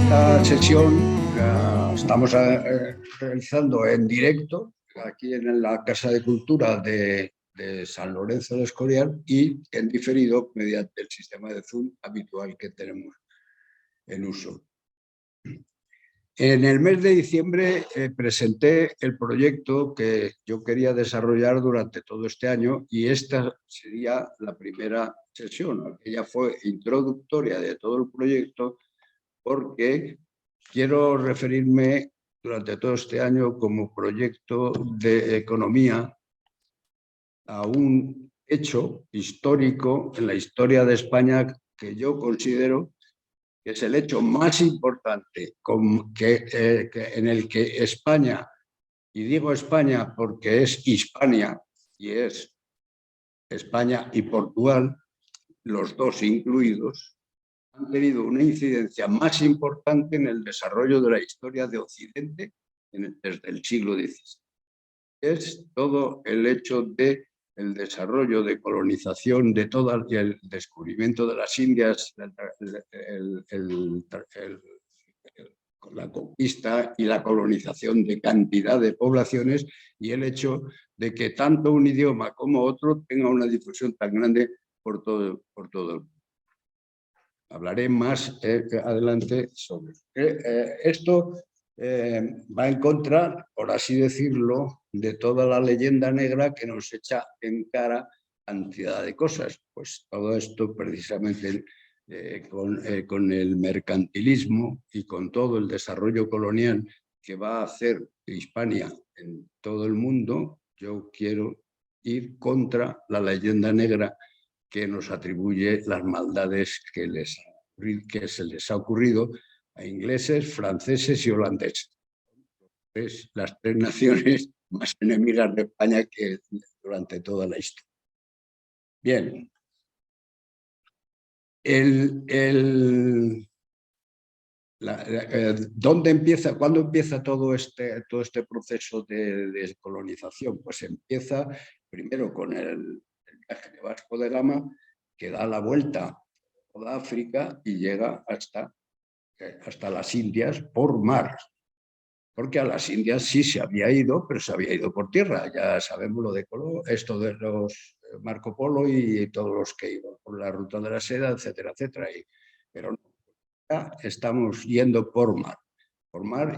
Esta sesión la estamos realizando en directo aquí en la Casa de Cultura de San Lorenzo de Escorial y en diferido mediante el sistema de Zoom habitual que tenemos en uso. En el mes de diciembre presenté el proyecto que yo quería desarrollar durante todo este año y esta sería la primera sesión. Ella fue introductoria de todo el proyecto porque quiero referirme durante todo este año como proyecto de economía a un hecho histórico en la historia de España que yo considero que es el hecho más importante en el que España, y digo España porque es Hispania y es España y Portugal, los dos incluidos, han tenido una incidencia más importante en el desarrollo de la historia de Occidente desde el siglo XVI. Es todo el hecho de el desarrollo de colonización de toda y el descubrimiento de las Indias, la conquista y la colonización de cantidad de poblaciones y el hecho de que tanto un idioma como otro tenga una difusión tan grande por todo el mundo. Hablaré más adelante sobre esto. Va en contra, por así decirlo, de toda la leyenda negra que nos echa en cara cantidad de cosas. Pues todo esto precisamente con el mercantilismo y con todo el desarrollo colonial que va a hacer Hispania en todo el mundo, yo quiero ir contra la leyenda negra que nos atribuye las maldades que se les ha ocurrido a ingleses, franceses y holandeses. Es las tres naciones más enemigas de España que durante toda la historia. Bien. ¿Cuándo empieza todo este proceso de descolonización? Pues empieza primero con el viaje de Vasco de Gama, que da la vuelta a toda África y llega hasta las Indias por mar. Porque a las Indias sí se había ido, pero se había ido por tierra. Ya sabemos esto de los Marco Polo y todos los que iban por la ruta de la seda, etcétera, etcétera. Pero no, ya estamos yendo por mar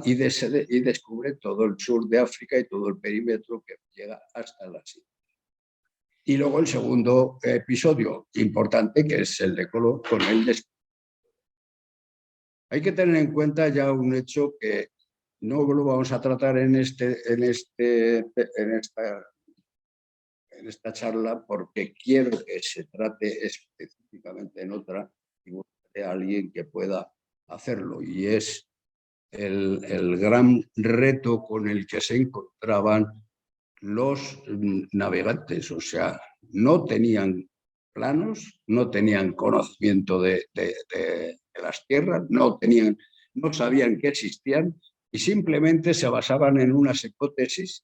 y descubre todo el sur de África y todo el perímetro que llega hasta las Indias. Y luego el segundo episodio importante, que es el de Colón con el descubrimiento. Hay que tener en cuenta ya un hecho que no lo vamos a tratar en esta charla porque quiero que se trate específicamente en otra y buscaré a alguien que pueda hacerlo. Y es el gran reto con el que se encontraban los navegantes. O sea, no tenían planos, no tenían conocimiento de las tierras, no sabían que existían y simplemente se basaban en unas hipótesis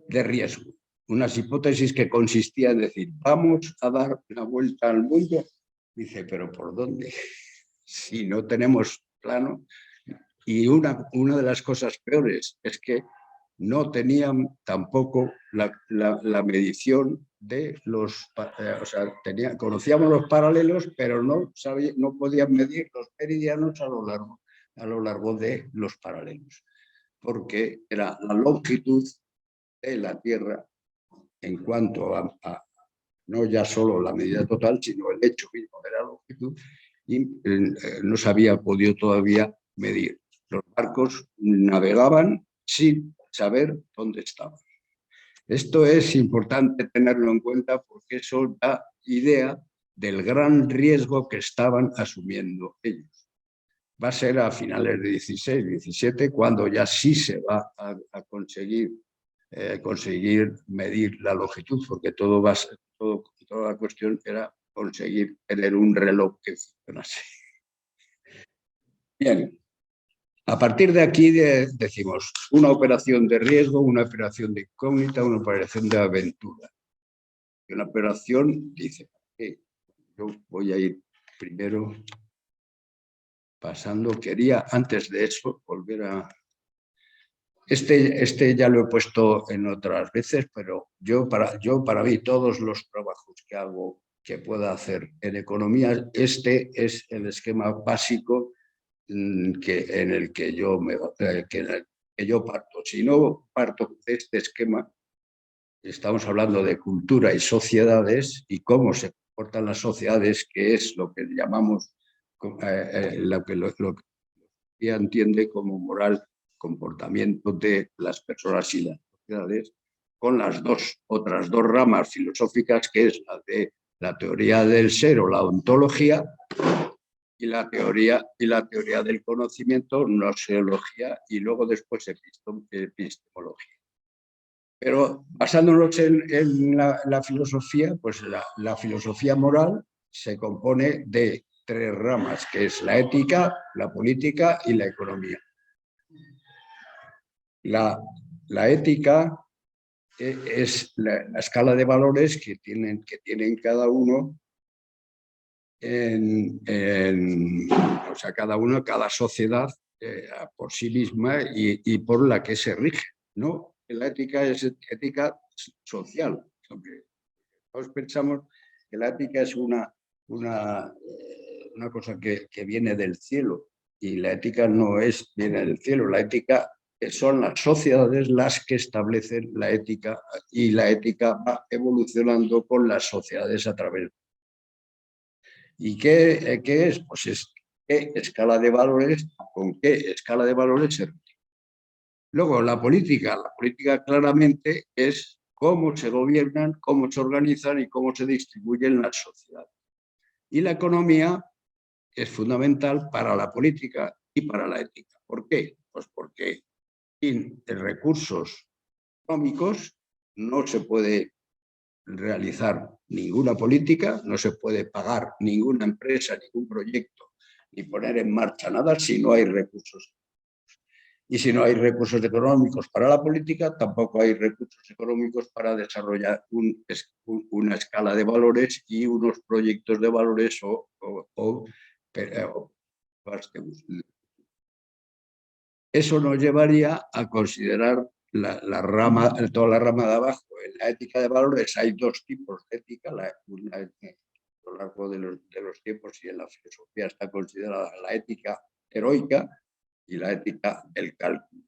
de riesgo. Unas hipótesis que consistían en decir, vamos a dar una vuelta al mundo. Dice, ¿pero por dónde? Si no tenemos plano. Y una de las cosas peores es que no tenían tampoco la medición de los... o sea, conocíamos los paralelos, pero no podían medir los meridianos a lo largo de los paralelos, porque era la longitud de la Tierra en cuanto a no ya solo la medida total, sino el hecho mismo de la longitud, y no se había podido todavía medir. Los barcos navegaban sin saber dónde estaban. Esto es importante tenerlo en cuenta porque eso da idea del gran riesgo que estaban asumiendo ellos. Va a ser a finales de 16, 17, cuando ya sí se va a conseguir medir la longitud, porque toda la cuestión era conseguir tener un reloj que funcionase. Bien, a partir de aquí decimos una operación de riesgo, una operación de incógnita, una operación de aventura. Y una operación dice, yo voy a ir primero pasando, quería antes de eso volver a... Este ya lo he puesto en otras veces, pero para mí todos los trabajos que hago, que pueda hacer en economía, este es el esquema básico en el que yo parto. Si no parto de este esquema, estamos hablando de cultura y sociedades y cómo se comportan las sociedades, que es lo que llamamos, lo que entiende como moral, comportamiento de las personas y las sociedades, con las otras dos ramas filosóficas, que es la de la teoría del ser o la ontología, y la teoría del conocimiento, gnoseología, y luego después epistemología. Pero basándonos en la filosofía, pues la filosofía moral se compone de tres ramas, que es la ética, la política y la economía. La ética es la escala de valores que tienen cada uno, o sea, cada sociedad por sí misma y por la que se rige, ¿no? La ética es ética social. Nosotros pensamos que la ética es una cosa que viene del cielo, y la ética no viene del cielo. La ética son las sociedades las que establecen la ética, y la ética va evolucionando con las sociedades a través. ¿Y qué es? Pues es qué escala de valores, con qué escala de valores se rige. Luego, la política claramente es cómo se gobiernan, cómo se organizan y cómo se distribuyen las sociedades. Y la economía es fundamental para la política y para la ética. ¿Por qué? Pues porque sin recursos económicos no se puede realizar ninguna política, no se puede pagar ninguna empresa, ningún proyecto, ni poner en marcha nada si no hay recursos. Y si no hay recursos económicos para la política, tampoco hay recursos económicos para desarrollar una escala de valores y unos proyectos de valores eso nos llevaría a considerar toda la rama de abajo. En la ética de valores hay dos tipos de ética. A lo largo de los tiempos, y en la filosofía está considerada la ética heroica y la ética del cálculo.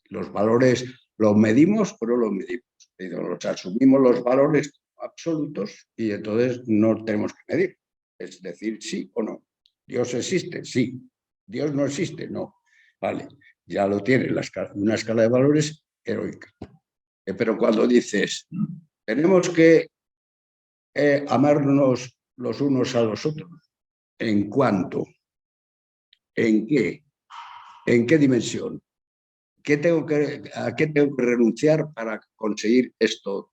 Los valores los medimos o no los medimos. Los asumimos los valores absolutos y entonces no tenemos que medir. Es decir, sí o no. ¿Dios existe? Sí. ¿Dios no existe? No. Vale, ya lo tiene, una escala de valores heroica. Pero cuando dices, tenemos que amarnos los unos a los otros, ¿en cuánto? ¿En qué? ¿En qué dimensión? ¿A qué tengo que renunciar para conseguir esto?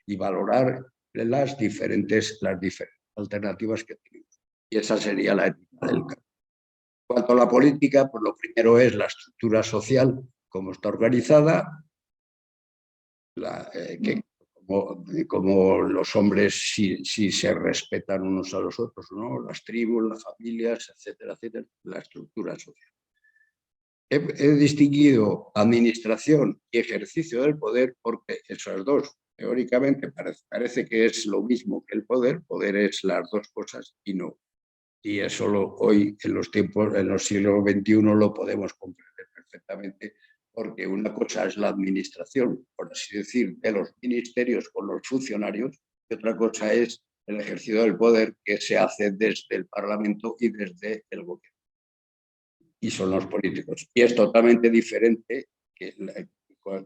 Y valorar las diferentes alternativas que tenemos. Y esa sería la ética del cambio. En cuanto a la política, pues lo primero es la estructura social, cómo está organizada, como los hombres si se respetan unos a los otros, ¿no? Las tribus, las familias, etcétera, etcétera, la estructura social. He distinguido administración y ejercicio del poder porque esos dos, teóricamente, parece que es lo mismo que el poder. Poder es las dos cosas y no. Y eso hoy, en los siglos XXI, lo podemos comprender perfectamente, porque una cosa es la administración, por así decir, de los ministerios con los funcionarios, y otra cosa es el ejercicio del poder que se hace desde el Parlamento y desde el gobierno. Y son los políticos. Y es totalmente diferente que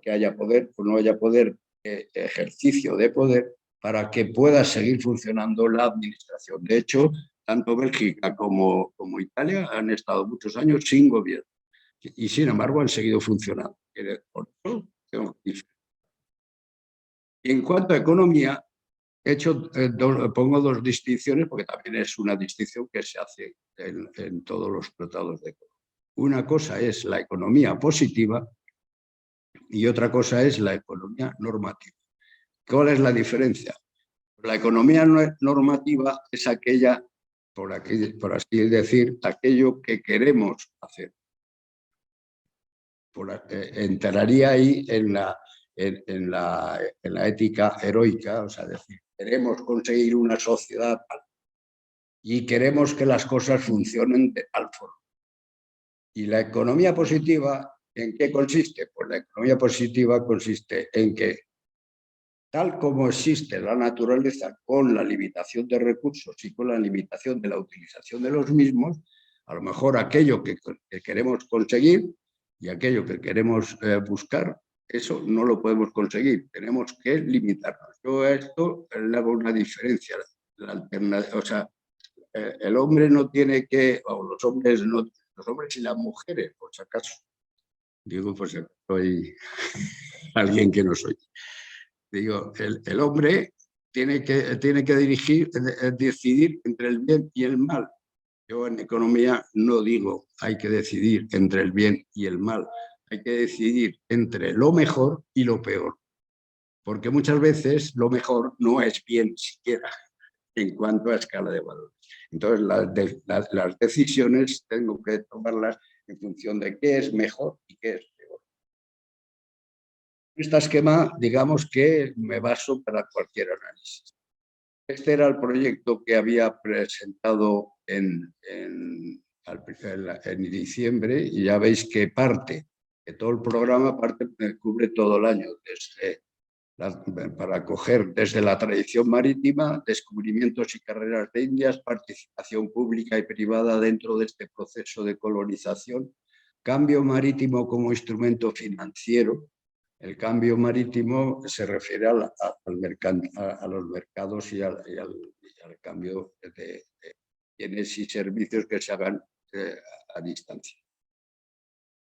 haya poder o no haya poder, ejercicio de poder, para que pueda seguir funcionando la administración. De hecho, tanto Bélgica como Italia han estado muchos años sin gobierno y, sin embargo, han seguido funcionando. Por eso tengo que diferenciar. Y en cuanto a economía, pongo dos distinciones, porque también es una distinción que se hace en todos los tratados de economía. Una cosa es la economía positiva y otra cosa es la economía normativa. ¿Cuál es la diferencia? La economía normativa es aquella por así decir, aquello que queremos hacer. Entraría ahí en la ética heroica, o sea, decir, queremos conseguir una sociedad y queremos que las cosas funcionen de tal forma. ¿Y la economía positiva en qué consiste? Pues la economía positiva consiste en que, tal como existe la naturaleza con la limitación de recursos y con la limitación de la utilización de los mismos, a lo mejor aquello que queremos conseguir y aquello que queremos buscar, eso no lo podemos conseguir, tenemos que limitarnos. Yo a esto le hago una diferencia. O sea, el hombre no tiene que, o los hombres y las mujeres, por si acaso, digo, pues soy alguien que no soy. Digo, el hombre tiene que decidir entre el bien y el mal. Yo en economía no digo hay que decidir entre el bien y el mal, hay que decidir entre lo mejor y lo peor, porque muchas veces lo mejor no es bien siquiera en cuanto a escala de valores. Entonces las decisiones tengo que tomarlas en función de qué es mejor y qué es peor. Este esquema, digamos que me baso para cualquier análisis. Este era el proyecto que había presentado en diciembre y ya veis que que todo el programa cubre todo el año, para coger desde la tradición marítima, descubrimientos y carreras de Indias, participación pública y privada dentro de este proceso de colonización, cambio marítimo como instrumento financiero. El cambio marítimo se refiere a los mercados y al cambio de bienes y servicios que se hagan a distancia.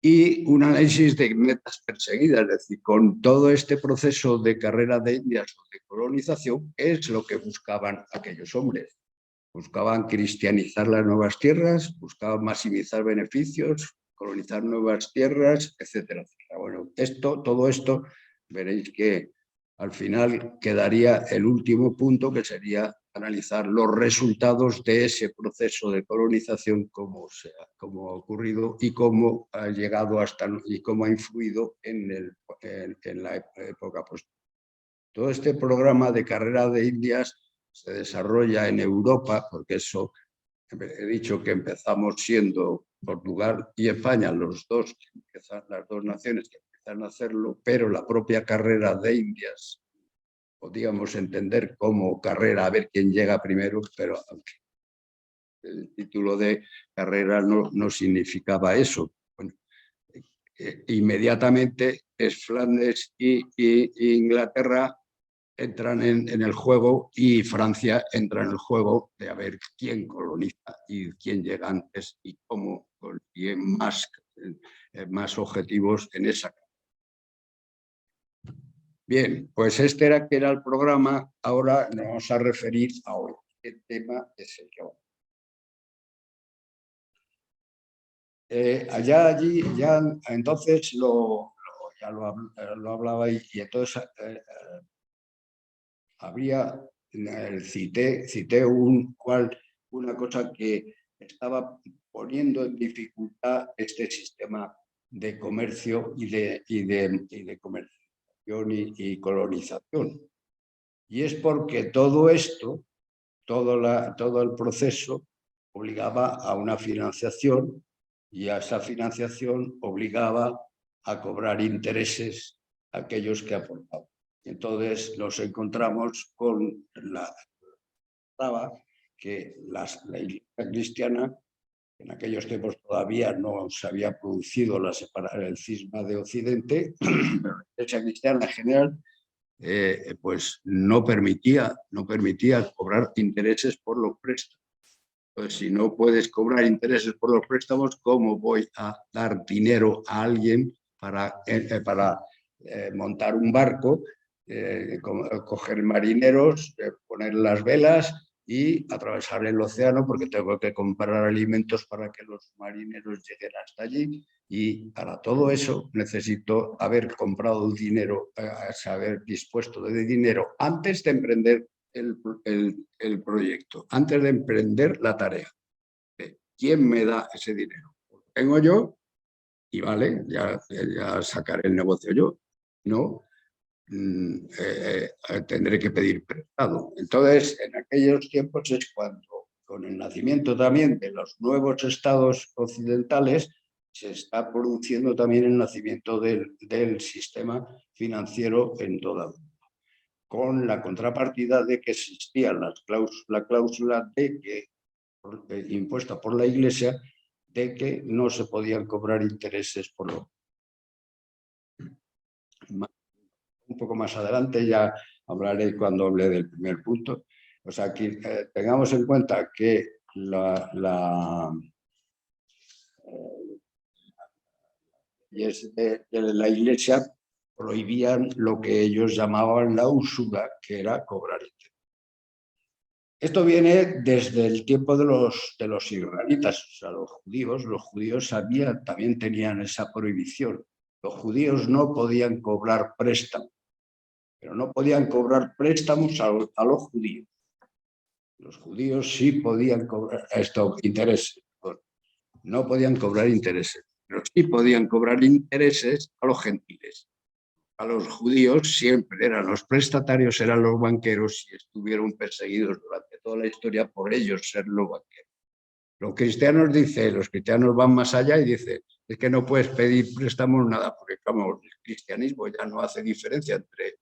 Y un análisis de metas perseguidas, es decir, con todo este proceso de carrera de Indias o de colonización, ¿qué es lo que buscaban aquellos hombres? Buscaban cristianizar las nuevas tierras, buscaban maximizar beneficios, colonizar nuevas tierras, etcétera, etcétera. Bueno, todo esto, veréis que al final quedaría el último punto, que sería analizar los resultados de ese proceso de colonización, cómo ha ocurrido y cómo ha llegado y cómo ha influido en la época posterior. Todo este programa de carrera de Indias se desarrolla en Europa, porque eso he dicho que empezamos siendo Portugal y España las dos naciones que empiezan a hacerlo, pero la propia carrera de Indias podríamos entender como carrera, a ver quién llega primero, pero el título de carrera no significaba eso. Bueno, inmediatamente es Flandes y Inglaterra entran en el juego y Francia entra en el juego de a ver quién coloniza y quién llega antes y cómo consiguen más objetivos en esa. Bien, pues este era el programa. Ahora nos vamos a referir a hoy. ¿Qué tema es el que vamos? Allí, ya entonces ya lo hablaba y entonces cité una cosa que estaba poniendo en dificultad este sistema de comercio y de comercialización y colonización. Y es porque todo esto, todo el proceso, obligaba a una financiación y a esa financiación obligaba a cobrar intereses a aquellos que aportaban. Entonces nos encontramos con la traba que la Iglesia cristiana, en aquellos tiempos todavía no se había producido el cisma de Occidente, pero la Iglesia cristiana en general pues no permitía cobrar intereses por los préstamos. Entonces, si no puedes cobrar intereses por los préstamos, ¿cómo voy a dar dinero a alguien para montar un barco, coger marineros, poner las velas y atravesar el océano, porque tengo que comprar alimentos para que los marineros lleguen hasta allí? Y para todo eso necesito haber comprado el dinero, haber dispuesto de dinero antes de emprender el proyecto, antes de emprender la tarea. ¿Quién me da ese dinero? Lo tengo yo y vale, ya sacaré el negocio yo. No, tendré que pedir prestado. Entonces, en aquellos tiempos es cuando, con el nacimiento también de los nuevos estados occidentales, se está produciendo también el nacimiento del sistema financiero en toda Europa, con la contrapartida de que existía la cláusula de que, impuesta por la Iglesia, de que no se podían cobrar intereses por lo. Un poco más adelante ya hablaré cuando hable del primer punto. O sea, que tengamos en cuenta que la Iglesia prohibían lo que ellos llamaban la usura, que era cobrar interés. Esto viene desde el tiempo de los israelitas, o sea, los judíos también tenían esa prohibición. Los judíos no podían cobrar préstamos, pero no podían cobrar préstamos a los judíos. Los judíos sí podían cobrar intereses, no podían cobrar intereses, pero sí podían cobrar intereses a los gentiles. A los judíos siempre los prestatarios, eran los banqueros y estuvieron perseguidos durante toda la historia por ellos ser los banqueros. Los cristianos van más allá y dicen, es que no puedes pedir préstamos nada, porque como el cristianismo ya no hace diferencia entre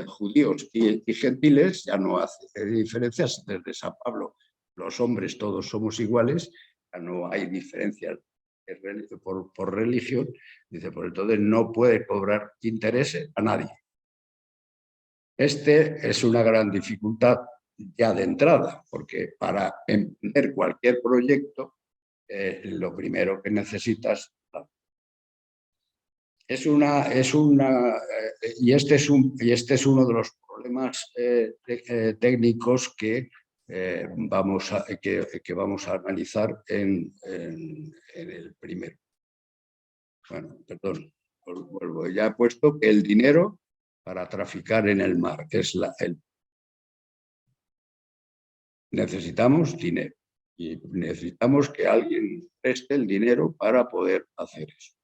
judíos y gentiles, ya no hace diferencias desde San Pablo. Los hombres todos somos iguales, ya no hay diferencias por religión, dice, por entonces no puede cobrar intereses a nadie. Es una gran dificultad ya de entrada, porque para emprender cualquier proyecto, lo primero que necesitas y este es uno de los problemas técnicos que vamos a analizar en el primero. Bueno, perdón, vuelvo. Ya he puesto que el dinero para traficar en el mar es necesitamos dinero y necesitamos que alguien preste el dinero para poder hacer eso.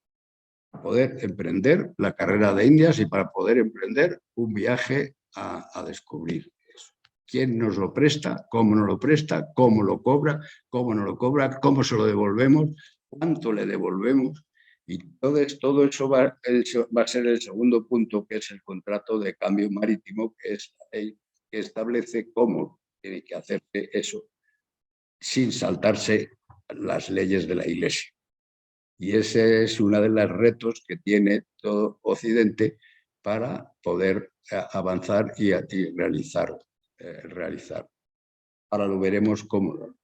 Poder emprender la carrera de Indias y para poder emprender un viaje a descubrir eso. ¿Quién nos lo presta? ¿Cómo nos lo presta? ¿Cómo lo cobra? ¿Cómo no lo cobra? ¿Cómo se lo devolvemos? ¿Cuánto le devolvemos? Y entonces todo eso va a ser el segundo punto, que es el contrato de cambio marítimo, que es la ley que establece cómo tiene que hacerse eso sin saltarse las leyes de la Iglesia. Y ese es uno de los retos que tiene todo Occidente para poder avanzar y realizar. Ahora lo veremos cómo.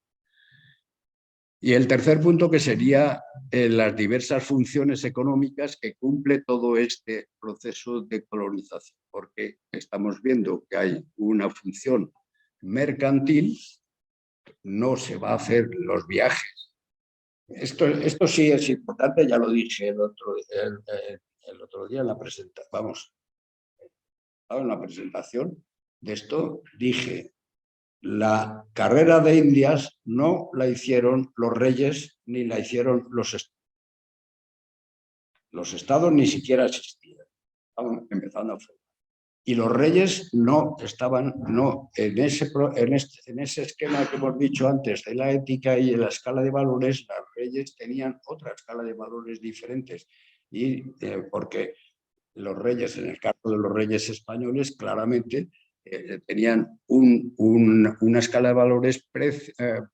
Y el tercer punto, que sería las diversas funciones económicas que cumple todo este proceso de colonización, porque estamos viendo que hay una función mercantil, no se va a hacer los viajes. Esto sí es importante, ya lo dije el otro día en la presentación. En la presentación de esto dije, la carrera de Indias no la hicieron los reyes ni la hicieron los estados. Los estados ni siquiera existían, estaban empezando a formar. Y los reyes no estaban, en ese esquema que hemos dicho antes de la ética y de la escala de valores, los reyes tenían otra escala de valores diferentes. Y porque los reyes, en el caso de los reyes españoles, claramente tenían una escala de valores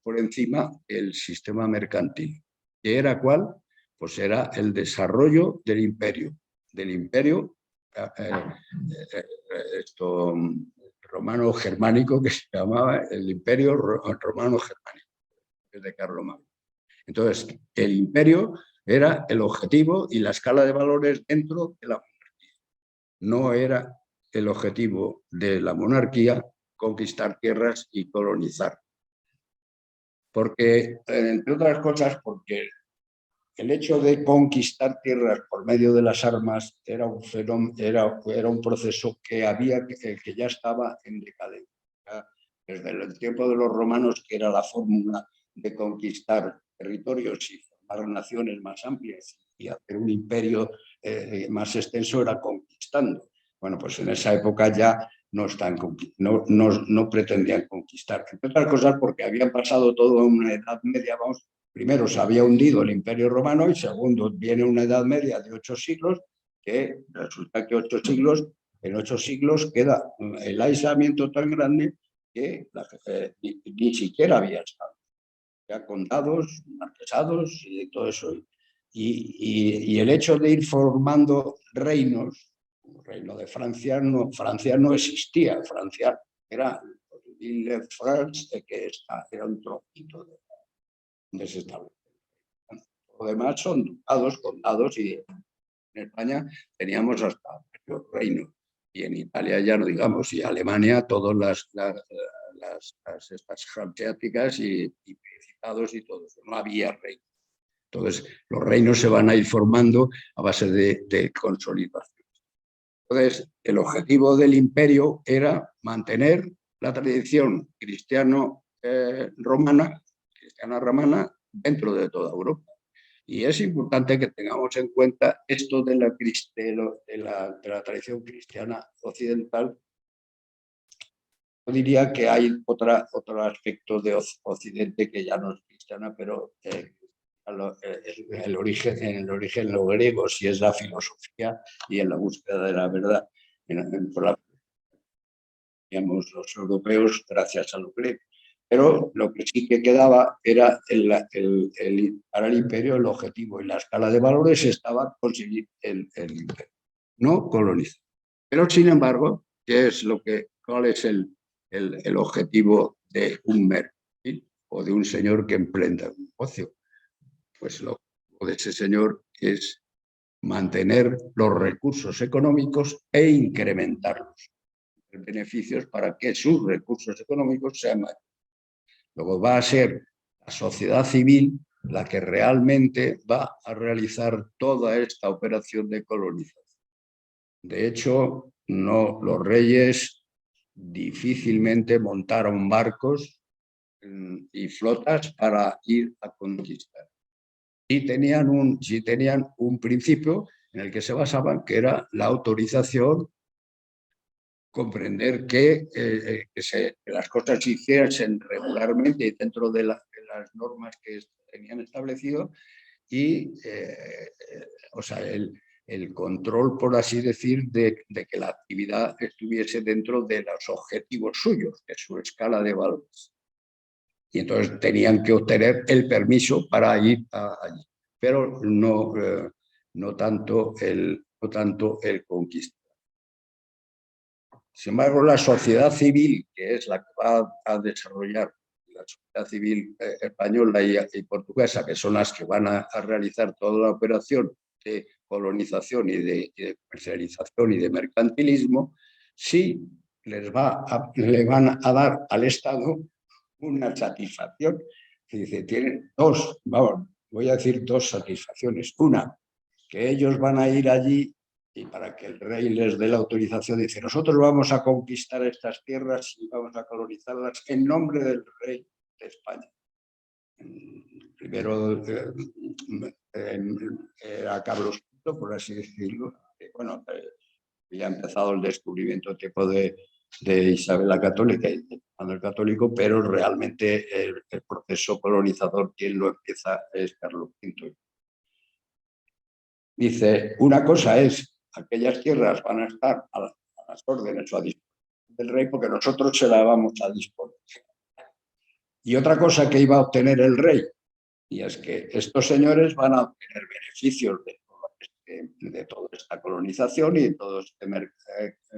por encima del sistema mercantil. ¿Qué era cuál? Pues era el desarrollo del imperio romano-germánico, que se llamaba el Imperio Romano-Germánico, de Carlomagno. Entonces, el imperio era el objetivo y la escala de valores dentro de la monarquía. No era el objetivo de la monarquía conquistar tierras y colonizar. Porque, entre otras cosas, porque el hecho de conquistar tierras por medio de las armas era un fenómeno, era un proceso que que ya estaba en decadencia. Desde el tiempo de los romanos, que era la fórmula de conquistar territorios y formar naciones más amplias y hacer un imperio más extenso, era conquistando. Bueno, pues en esa época ya no pretendían conquistar. Entre otras cosas porque habían pasado toda una edad media, vamos. Primero, se había hundido el Imperio Romano y segundo, viene una edad media de 8 siglos, que resulta que en 8 siglos queda el aislamiento tan grande que ni siquiera había estado. Ya condados, marquesados y todo eso. Y el hecho de ir formando reinos, el reino de Francia no existía. Francia era France, que era un trocito donde se estableció. Lo demás son ducados, condados, y en España teníamos hasta los reinos. Y en Italia ya no digamos, y Alemania todas estas hanseáticas y principados y todo eso. No había reinos. Entonces, los reinos se van a ir formando a base de consolidación. Entonces, el objetivo del imperio era mantener la tradición cristiana romana dentro de toda Europa. Y es importante que tengamos en cuenta esto de la tradición cristiana occidental. Yo diría que hay otro aspecto de Occidente que ya no es cristiana, pero el origen lo griego, si es la filosofía y en la búsqueda de la verdad. Digamos, los europeos gracias a lo griego. Pero lo que sí que quedaba era para el imperio el objetivo y la escala de valores estaba conseguir el imperio, no colonizar. Pero sin embargo, ¿cuál es el objetivo de un mercantil o de un señor que emprenda un negocio? Pues lo de ese señor es mantener los recursos económicos e incrementarlos, beneficios para que sus recursos económicos sean mayores. Luego va a ser la sociedad civil la que realmente va a realizar toda esta operación de colonización. De hecho, los reyes difícilmente montaron barcos y flotas para ir a conquistar. Sí tenían un principio en el que se basaban, que era la autorización, comprender que las cosas se hiciesen regularmente y dentro de las normas que tenían establecido y o sea, el control, por así decir, de que la actividad estuviese dentro de los objetivos suyos, de su escala de valores. Y entonces tenían que obtener el permiso para ir allí, pero no tanto el conquista. Sin embargo, la sociedad civil, que es la que va a desarrollar la sociedad civil española y portuguesa, que son las que van a realizar toda la operación de colonización y de comercialización y de mercantilismo, sí le van a dar al Estado una satisfacción. Dice, tienen voy a decir dos satisfacciones. Una, que ellos van a ir allí y para que el rey les dé la autorización, dice, nosotros vamos a conquistar estas tierras y vamos a colonizarlas en nombre del rey de España. Primero era Carlos V, por así decirlo. Bueno, ya ha empezado el descubrimiento tipo de Isabel la Católica y el católico, pero realmente el proceso colonizador quien lo empieza es Carlos V. Dice, una cosa es, aquellas tierras van a estar a las órdenes o a disposición del rey porque nosotros se las vamos a disponer. Y otra cosa que iba a obtener el rey, y es que estos señores van a obtener beneficios de toda esta colonización y de todo este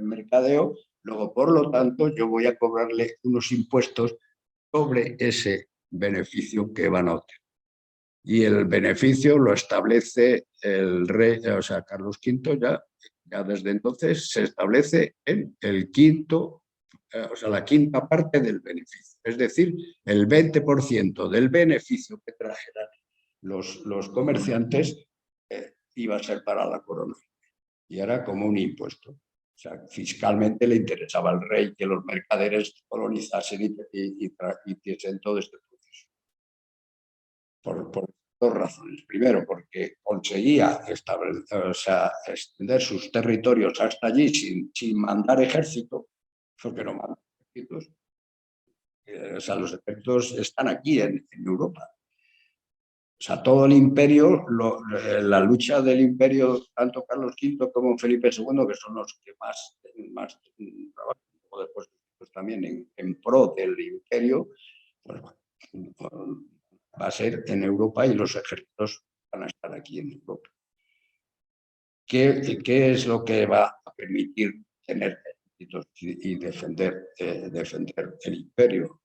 mercadeo. Luego, por lo tanto, yo voy a cobrarle unos impuestos sobre ese beneficio que van a obtener. Y el beneficio lo establece el rey, o sea, Carlos V, ya desde entonces se establece en el quinto, o sea, la quinta parte del beneficio. Es decir, el 20% del beneficio que trajeran los comerciantes, iba a ser para la corona. Y era como un impuesto. O sea, fiscalmente le interesaba al rey que los mercaderes colonizasen y hiciesen todo este proceso. Por dos razones. Primero, porque conseguía extender sus territorios hasta allí sin mandar ejército, porque no mandan ejércitos. O sea, los ejércitos están aquí en Europa. O sea, todo el imperio, la lucha del imperio, tanto Carlos V como Felipe II, que son los que más trabajan, después pues también en pro del imperio, pues va a ser en Europa y los ejércitos van a estar aquí en Europa. ¿Qué es lo que va a permitir tener ejércitos y defender el imperio?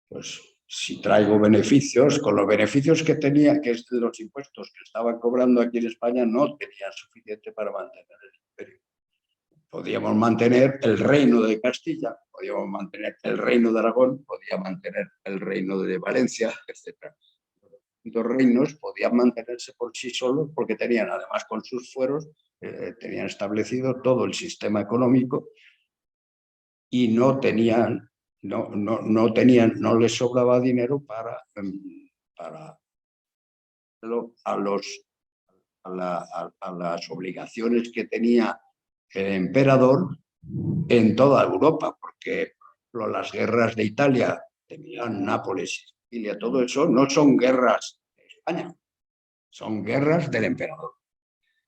Pues si traigo beneficios, con los beneficios que tenía, que es de los impuestos que estaban cobrando aquí en España, no tenía suficiente para mantener el imperio. Podíamos mantener el reino de Castilla, podíamos mantener el reino de Aragón, podíamos mantener el reino de Valencia, etc. Los reinos podían mantenerse por sí solos porque tenían, además con sus fueros, tenían establecido todo el sistema económico y no les sobraba dinero para las obligaciones que tenía el emperador en toda Europa, porque las guerras de Italia, de Milán, Nápoles, Sicilia, todo eso no son guerras de España, son guerras del emperador.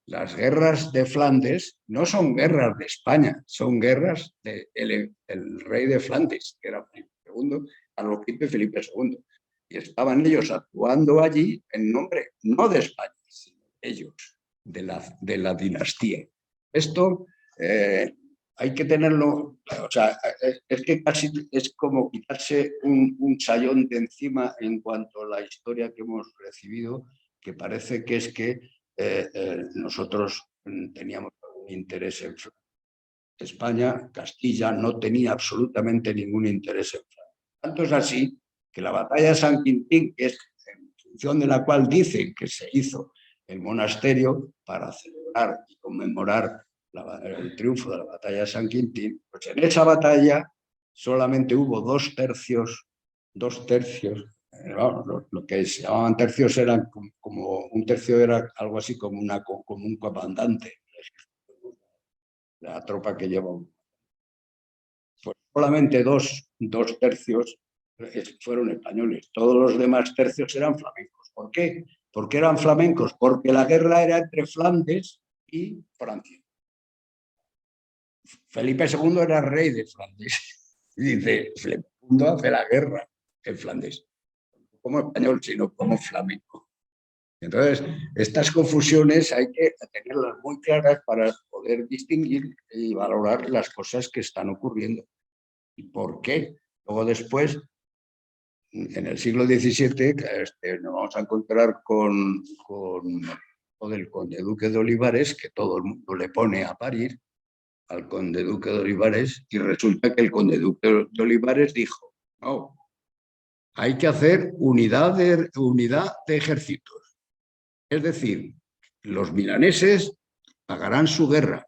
Las guerras de Flandes no son guerras de España, son guerras del rey de Flandes, que era Felipe II, Carlos V y Felipe II. Y estaban ellos actuando allí en nombre no de España, sino de ellos, de la dinastía. Esto hay que tenerlo, o sea, es que casi es como quitarse un sayón de encima en cuanto a la historia que hemos recibido, que parece que es que nosotros teníamos algún interés en Francia. España, Castilla, no tenía absolutamente ningún interés en Francia. Tanto es así que la batalla de San Quintín, que es en función de la cual dicen que se hizo el monasterio para celebrar y conmemorar el triunfo de la batalla de San Quintín, pues en esa batalla solamente hubo dos tercios, lo que se llamaban tercios eran como un tercio era algo así como un comandante, la tropa que lleva. Pues solamente dos tercios fueron españoles, todos los demás tercios eran flamencos. ¿Por qué? ¿Por qué eran flamencos? Porque la guerra era entre Flandes y Francia. Felipe II era rey de Flandes y dice, Felipe II hace la guerra en Flandes, no como español, sino como flamenco. Entonces, estas confusiones hay que tenerlas muy claras para poder distinguir y valorar las cosas que están ocurriendo. ¿Y por qué? Luego después, en el siglo XVII, nos vamos a encontrar con el conde duque de Olivares, que todo el mundo le pone a parir al conde duque de Olivares, y resulta que el conde duque de Olivares dijo, no, hay que hacer unidad de ejércitos. Es decir, los milaneses pagarán su guerra,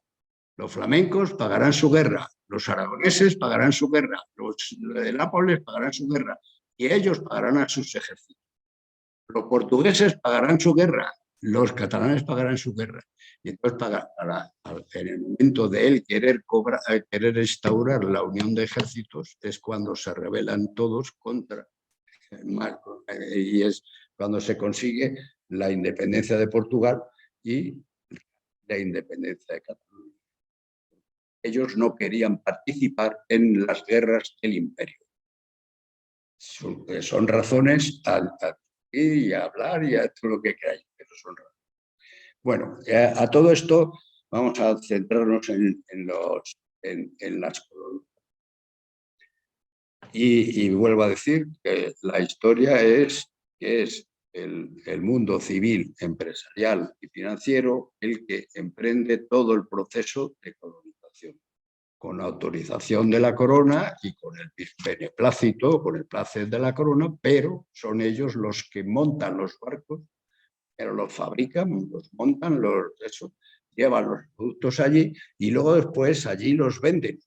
los flamencos pagarán su guerra, los aragoneses pagarán su guerra, los de Nápoles pagarán su guerra y ellos pagarán a sus ejércitos. Los portugueses pagarán su guerra, los catalanes pagarán su guerra. Y entonces, en el momento de él querer instaurar la unión de ejércitos, es cuando se rebelan todos contra Marco, y es cuando se consigue la independencia de Portugal y la independencia de Cataluña. Ellos no querían participar en las guerras del imperio. Son razones y a hablar y a todo lo que queráis, pero son razones. Bueno, a todo esto vamos a centrarnos en las colonias. Y vuelvo a decir que la historia es que es el mundo civil, empresarial y financiero el que emprende todo el proceso de colonización, con autorización de la corona y con el beneplácito, con el placer de la corona, pero son ellos los que montan los barcos, pero los fabrican, los montan, llevan los productos allí y luego después allí los venden.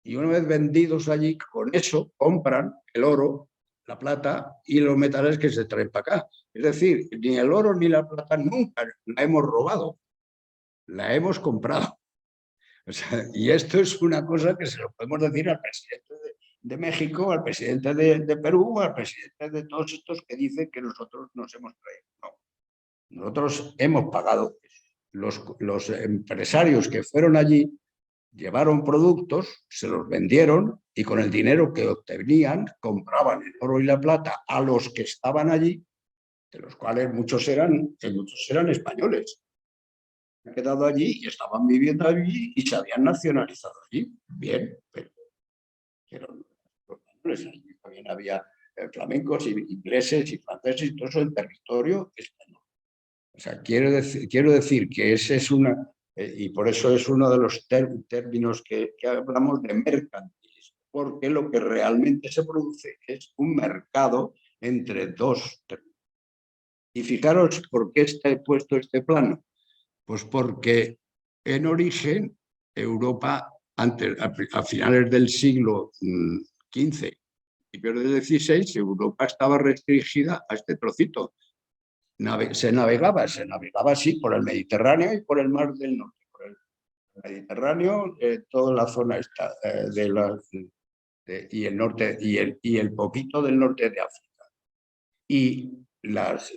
Y una vez vendidos allí, con eso compran el oro, la plata y los metales que se traen para acá. Es decir, ni el oro ni la plata nunca la hemos robado, la hemos comprado. O sea, y esto es una cosa que se lo podemos decir al presidente de México, al presidente de Perú, al presidente de todos estos que dicen que nosotros nos hemos traído. No, nosotros hemos pagado. Los empresarios que fueron allí llevaron productos, se los vendieron y con el dinero que obtenían compraban el oro y la plata a los que estaban allí, de los cuales muchos eran españoles. Han quedado allí y estaban viviendo allí y se habían nacionalizado allí. Bien, pero los españoles allí también había flamencos, ingleses y franceses y todo eso en territorio español. O sea, quiero decir que ese es y por eso es uno de los términos que hablamos de mercantilismo, porque lo que realmente se produce es un mercado entre dos términos. Y fijaros por qué está puesto este plano. Pues porque en origen Europa, a finales del siglo XV, principios del XVI, Europa estaba restringida a este trocito. Se navegaba así por el Mediterráneo y por el Mar del Norte. Por el Mediterráneo, toda la zona esta, y el norte y el poquito del norte de África. Y las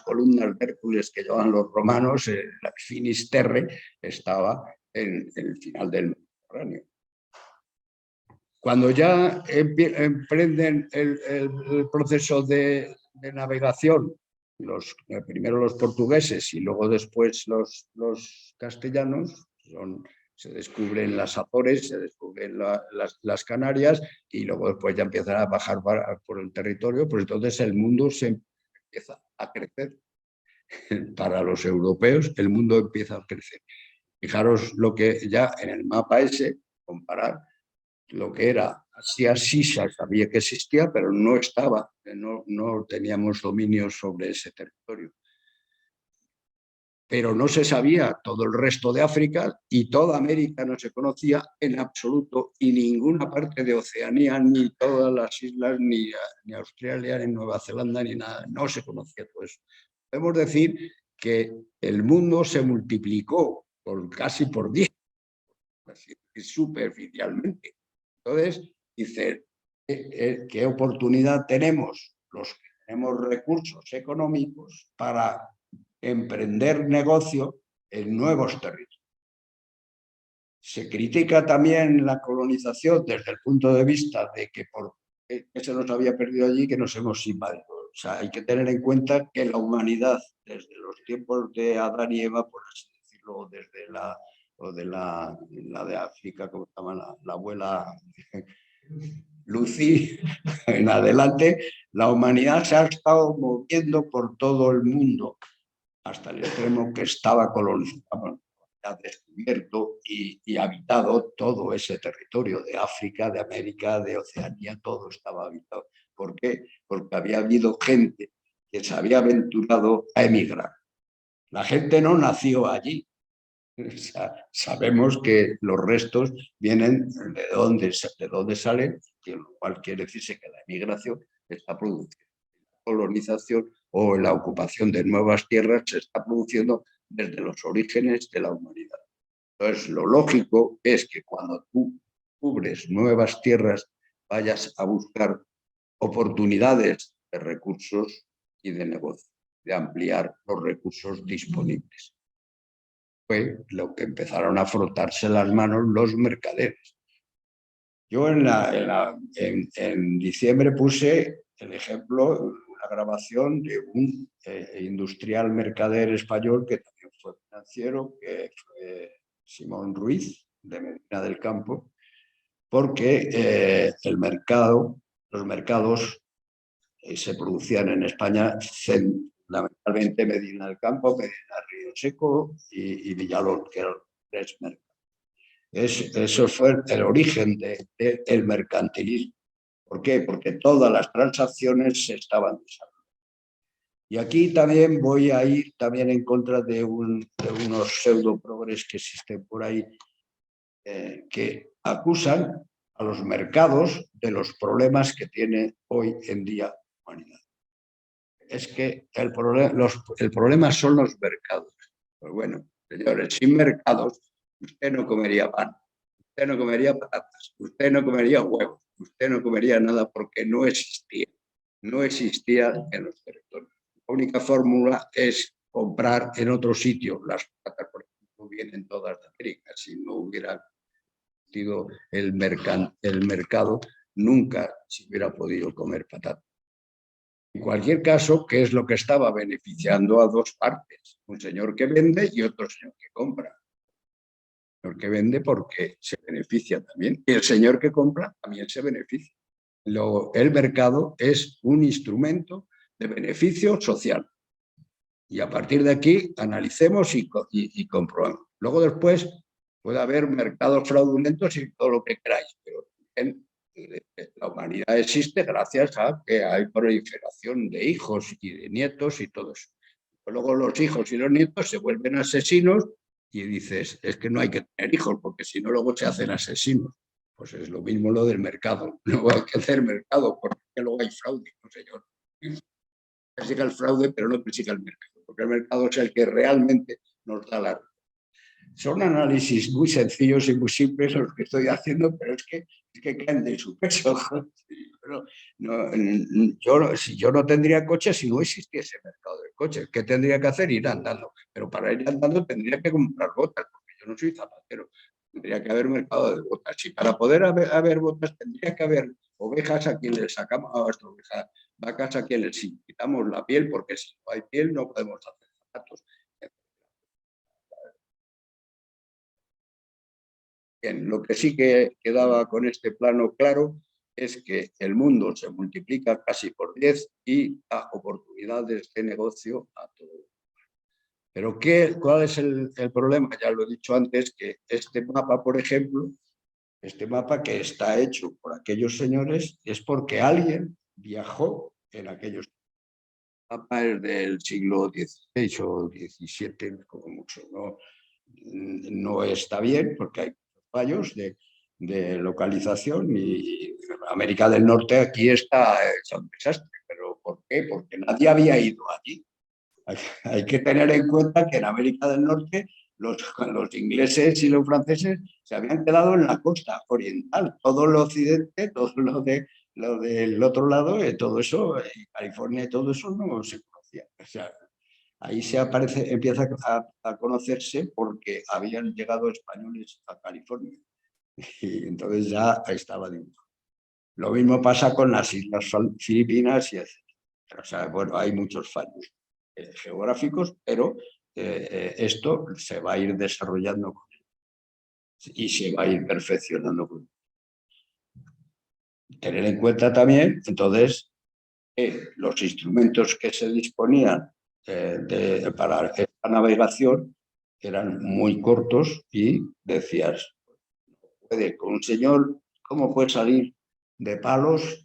columnas de Hércules que llevaban los romanos, la Finisterre, estaba en el final del Mediterráneo. Cuando ya emprenden el proceso de navegación, primero los portugueses y luego después los castellanos, se descubren las Azores, se descubren las Canarias y luego después ya empiezan a bajar por el territorio, pues entonces el mundo se empieza a crecer. Para los europeos el mundo empieza a crecer. Fijaros lo que ya en el mapa ese, comparar lo que era Asia, sí sabía que existía, pero no estaba, no teníamos dominio sobre ese territorio. Pero no se sabía todo el resto de África y toda América no se conocía en absoluto y ninguna parte de Oceanía, ni todas las islas, ni Australia, ni Nueva Zelanda, ni nada, no se conocía todo eso. Podemos decir que el mundo se multiplicó casi por 10, superficialmente. Entonces, dice, ¿qué oportunidad tenemos los que tenemos recursos económicos para emprender negocio en nuevos territorios? Se critica también la colonización desde el punto de vista de que por qué se nos había perdido allí, que nos hemos invadido. O sea, hay que tener en cuenta que la humanidad, desde los tiempos de Adán y Eva, por así decirlo, desde la de África, como se llama la abuela Lucy, en adelante, la humanidad se ha estado moviendo por todo el mundo hasta el extremo que estaba colonizado, descubierto y habitado todo ese territorio de África, de América, de Oceanía, todo estaba habitado. ¿Por qué? Porque había habido gente que se había aventurado a emigrar. La gente no nació allí. O sea, sabemos que los restos vienen de dónde salen, y lo cual quiere decirse que la emigración está produciendo. La colonización o la ocupación de nuevas tierras se está produciendo desde los orígenes de la humanidad. Entonces, lo lógico es que cuando tú cubres nuevas tierras vayas a buscar oportunidades de recursos y de negocio, de ampliar los recursos disponibles. Fue lo que empezaron a frotarse las manos los mercaderes. Yo en diciembre puse el ejemplo, una grabación de un industrial mercader español que también fue financiero, que fue Simón Ruiz, de Medina del Campo, porque los mercados se producían en España fundamentalmente Medina del Campo, Medina Río Seco y Villalón, que eran 3 mercados. Eso fue el origen del mercantilismo. ¿Por qué? Porque todas las transacciones se estaban desarrollando. Y aquí también voy a ir también en contra de unos pseudo progres que existen por ahí, que acusan a los mercados de los problemas que tiene hoy en día la humanidad. Es que el problema son los mercados. Pues bueno, señores, sin mercados usted no comería pan, usted no comería patatas, usted no comería huevos, usted no comería nada porque no existía. No existía en los territorios. La única fórmula es comprar en otro sitio. Las patatas, por ejemplo, vienen todas de América. Si no hubiera existido el mercado, nunca se hubiera podido comer patatas. En cualquier caso, ¿qué es lo que estaba beneficiando a dos partes? Un señor que vende y otro señor que compra. El señor que vende porque se beneficia también y el señor que compra también se beneficia. El mercado es un instrumento de beneficio social. Y a partir de aquí analicemos y comprobamos. Luego después puede haber mercados fraudulentos y todo lo que queráis, pero la humanidad existe gracias a que hay proliferación de hijos y de nietos y todo eso. Luego los hijos y los nietos se vuelven asesinos y dices, es que no hay que tener hijos porque si no luego se hacen asesinos. Pues es lo mismo lo del mercado. Luego hay que hacer mercado porque luego hay fraude, no señor. Persiga el fraude, pero no persiga el mercado, porque el mercado es el que realmente nos da la... Son análisis muy sencillos y muy simples los que estoy haciendo, pero es que caen de su peso. Pero si yo no tendría coche si no existiese mercado de coches. ¿Qué tendría que hacer? Ir andando. Pero para ir andando tendría que comprar botas, porque yo no soy zapatero. Tendría que haber mercado de botas. Y para poder haber botas tendría que haber ovejas a quien les sacamos a nuestra oveja, vacas a quien les quitamos la piel, porque si no hay piel no podemos hacer zapatos. Bien, lo que sí que quedaba con este plano claro es que el mundo se multiplica casi por 10 y da oportunidades de negocio a todo. Pero ¿cuál es el problema? Ya lo he dicho antes, que este mapa, por ejemplo, este mapa que está hecho por aquellos señores es porque alguien viajó en aquellos. El mapa es del siglo XVI o XVII, como mucho. No está bien porque hay fallos de localización y América del Norte aquí está hecho un desastre. ¿Pero por qué? Porque nadie había ido allí. Hay que tener en cuenta que en América del Norte los ingleses y los franceses se habían quedado en la costa oriental. Todo lo occidente, todo lo del otro lado, todo eso, California y todo eso no se conocía. O sea, ahí empieza a conocerse porque habían llegado españoles a California. Y entonces ya estaba dibujado. Lo mismo pasa con las Islas Filipinas y etc. O sea, bueno, hay muchos fallos geográficos, pero esto se va a ir desarrollando y se va a ir perfeccionando. Tener en cuenta también, entonces, que los instrumentos que se disponían para esta navegación eran muy cortos y decías, con un señor, ¿cómo puede salir de Palos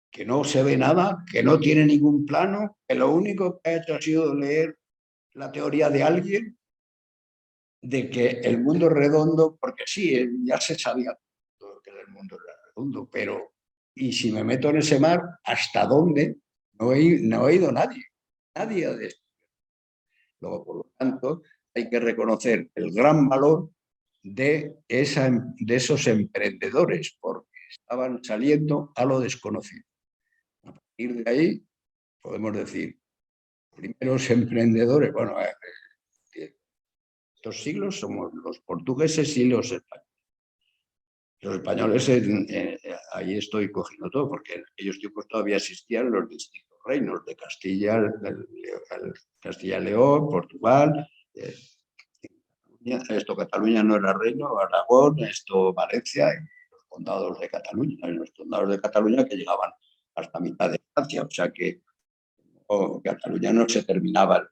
que no se ve nada, que no tiene ningún plano, que lo único que ha hecho ha sido leer la teoría de alguien de que el mundo es redondo, porque sí, ya se sabía que el mundo era redondo, pero y si me meto en ese mar, ¿hasta dónde? No he ido nadie, nadie de esto. Luego, por lo tanto, hay que reconocer el gran valor de esos emprendedores, porque estaban saliendo a lo desconocido. A partir de ahí, podemos decir, primeros emprendedores, bueno, estos siglos somos los portugueses y los españoles. Los españoles, ahí estoy cogiendo todo, porque en aquellos tiempos todavía existían los distintos reinos de Castilla y León, Portugal, esto Cataluña no era reino, Aragón, esto Valencia y los condados de Cataluña, los condados de Cataluña que llegaban hasta mitad de Francia, o sea que Cataluña no se terminaba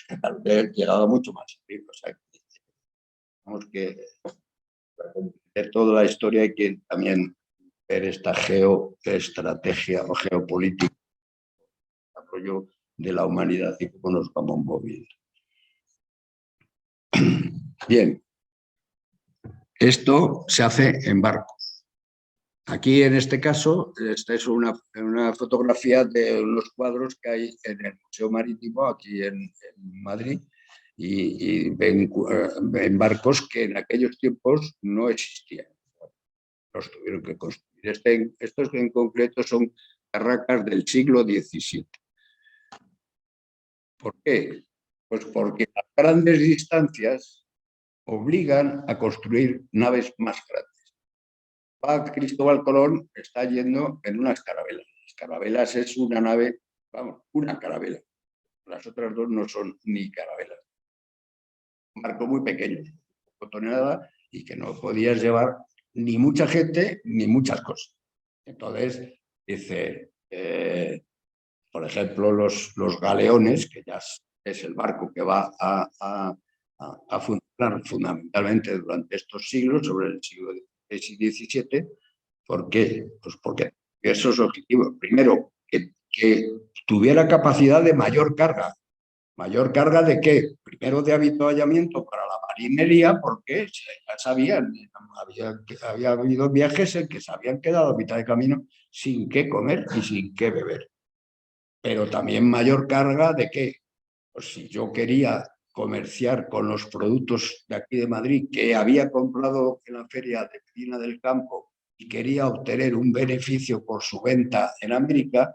Cataluña llegaba mucho más arriba, o sea que tenemos que de toda la historia hay que también ver esta geoestrategia o geopolítica desarrollo de la humanidad y cómo nos vamos moviendo. Bien, esto se hace en barcos. Aquí, en este caso, esta es una fotografía de unos cuadros que hay en el Museo Marítimo, aquí en Madrid, y ven barcos que en aquellos tiempos no existían. Los tuvieron que construir. Estos en concreto son carracas del siglo XVII. ¿Por qué? Pues porque las grandes distancias obligan a construir naves más grandes. Cristóbal Colón está yendo en unas carabelas. Las carabelas es una nave, vamos, una carabela. Las otras dos no son ni carabelas. Un barco muy pequeño, 5 toneladas, y que no podías llevar ni mucha gente ni muchas cosas. Entonces, dice, por ejemplo, los galeones, que ya es el barco que va a funcionar fundamentalmente durante estos siglos, sobre el siglo XVI y XVII. ¿Por qué? Pues porque esos objetivos, primero, que tuviera capacidad de mayor carga. ¿Mayor carga de qué? Primero de avituallamiento para la marinería, porque ya sabían, había habido viajes en que se habían quedado a mitad de camino sin qué comer y sin qué beber. Pero también mayor carga de qué? Pues si yo quería comerciar con los productos de aquí de Madrid que había comprado en la feria de Medina del Campo y quería obtener un beneficio por su venta en América,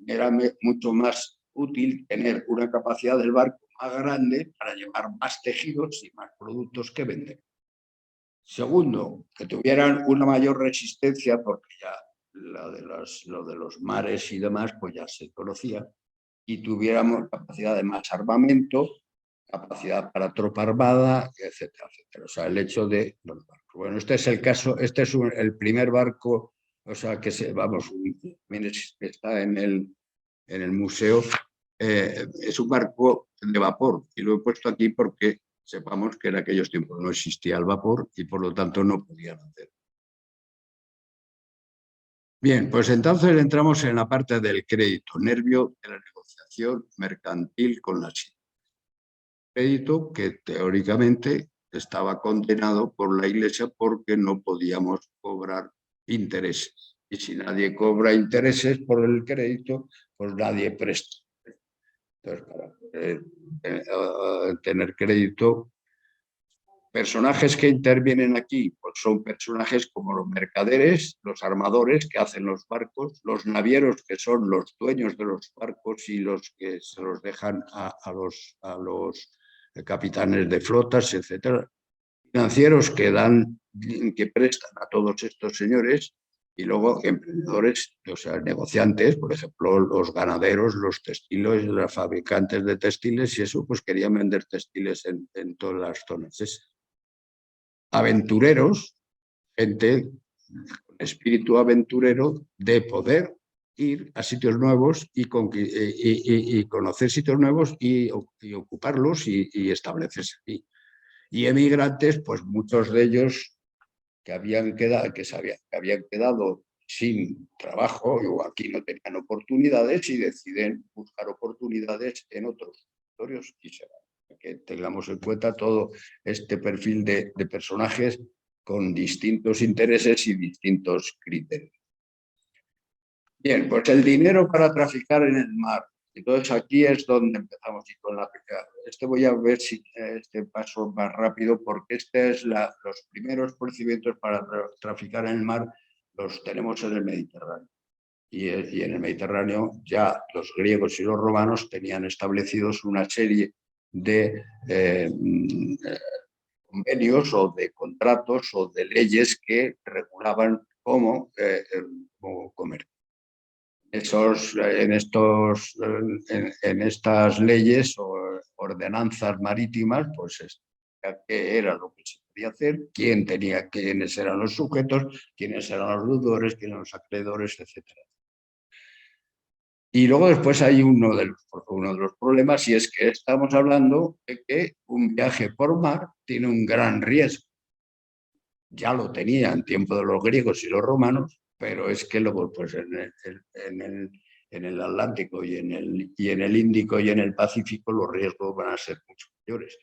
era mucho más útil tener una capacidad del barco más grande para llevar más tejidos y más productos que vender. Segundo, que tuvieran una mayor resistencia, porque ya lo de los mares y demás pues ya se conocía, y tuviéramos capacidad de más armamento, capacidad para tropa armada, etcétera, etcétera. O sea, el hecho de los barcos. Bueno, este es el caso, este es el primer barco, o sea, que está en el museo. Es un barco de vapor, y lo he puesto aquí porque sepamos que en aquellos tiempos no existía el vapor y por lo tanto no podían hacer. Bien, pues entonces entramos en la parte del crédito, nervio de la negociación mercantil con la China. Crédito que teóricamente estaba condenado por la Iglesia porque no podíamos cobrar intereses. Y si nadie cobra intereses por el crédito, pues nadie presta. Entonces, para poder tener crédito, personajes que intervienen aquí pues son personajes como los mercaderes, los armadores que hacen los barcos, los navieros que son los dueños de los barcos y los que se los dejan a los capitanes de flotas, etcétera. Financieros que prestan a todos estos señores, y luego emprendedores, o sea, negociantes, por ejemplo, los ganaderos, los textiles, los fabricantes de textiles, y eso pues querían vender textiles en todas las zonas. Aventureros, gente con espíritu aventurero de poder ir a sitios nuevos y conocer sitios nuevos y ocuparlos y establecerse aquí. Y emigrantes, pues muchos de ellos que habían quedado sin trabajo o aquí no tenían oportunidades y deciden buscar oportunidades en otros territorios y se van. Que tengamos en cuenta todo este perfil de personajes con distintos intereses y distintos criterios. Bien, pues el dinero para traficar en el mar. Entonces aquí es donde empezamos. Y con voy a ver si este paso más rápido, porque los primeros procedimientos para traficar en el mar los tenemos en el Mediterráneo. Y en el Mediterráneo ya los griegos y los romanos tenían establecidos una serie de convenios o de contratos o de leyes que regulaban cómo comercio. En estas leyes o ordenanzas marítimas, pues qué era lo que se podía hacer, quiénes eran los sujetos, quiénes eran los deudores, quiénes eran los acreedores, etcétera. Y luego después hay uno de los problemas, y es que estamos hablando de que un viaje por mar tiene un gran riesgo. Ya lo tenía en tiempo de los griegos y los romanos, pero es que luego pues en en el Atlántico y en el Índico y en el Pacífico, los riesgos van a ser mucho mayores.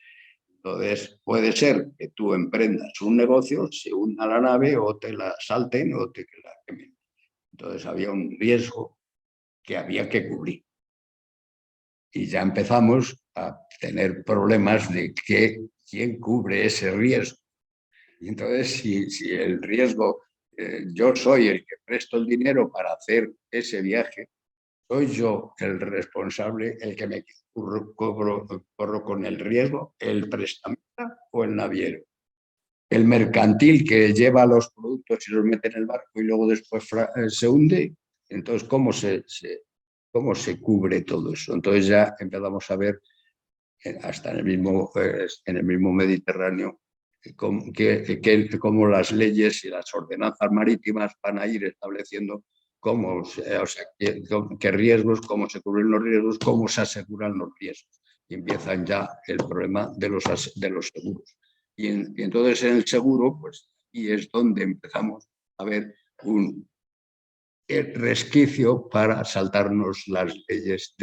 Entonces, puede ser que tú emprendas un negocio, se hunda la nave o te la salten o te la quemen. Entonces, había un riesgo que había que cubrir. Y ya empezamos a tener problemas de quién cubre ese riesgo. Y entonces, si el riesgo, yo soy el que presto el dinero para hacer ese viaje, soy yo el responsable, el que me corro con el riesgo, el prestamista o el naviero. El mercantil que lleva los productos y los mete en el barco y luego después se hunde. Entonces, ¿cómo se cubre todo eso? Entonces ya empezamos a ver, hasta en el mismo Mediterráneo, cómo las leyes y las ordenanzas marítimas van a ir estableciendo qué riesgos, cómo se cubren los riesgos, cómo se aseguran los riesgos. Y empiezan ya el problema de los seguros. Y entonces en el seguro, pues, y es donde empezamos a ver un resquicio para saltarnos las leyes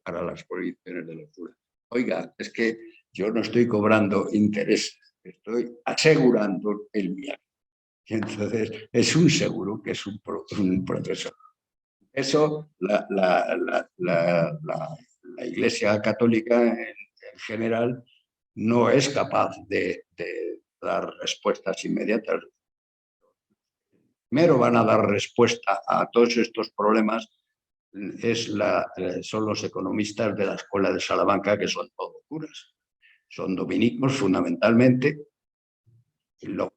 para las prohibiciones de locura. Oiga, es que yo no estoy cobrando interés, estoy asegurando el viaje. Entonces, es un seguro que es un proceso. Eso, la Iglesia Católica en general no es capaz de dar respuestas inmediatas. Primero van a dar respuesta a todos estos problemas son los economistas de la Escuela de Salamanca, que son todos curas. Son dominicos fundamentalmente, y los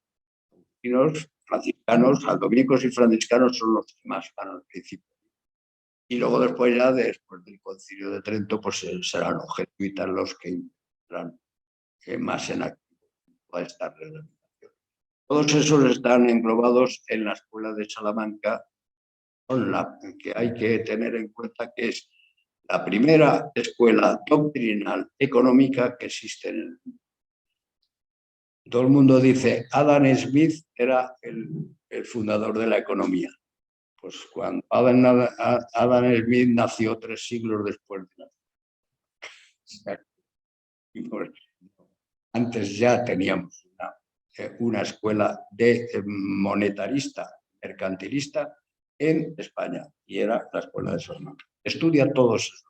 franciscanos, dominicos y franciscanos son los que más van al principio. Y luego después después del Concilio de Trento, pues serán los jesuitas los que entrarán más en activo a esta reglamentación. Todos esos están englobados en la Escuela de Salamanca, que hay que tener en cuenta que es la primera escuela doctrinal económica que existe en el mundo. Todo el mundo dice, Adam Smith era el fundador de la economía. Pues cuando Adam Smith nació 3 siglos después de la... Antes ya teníamos una escuela de monetarista, mercantilista en España, y era la Escuela de Salamanca. Estudia todos esos.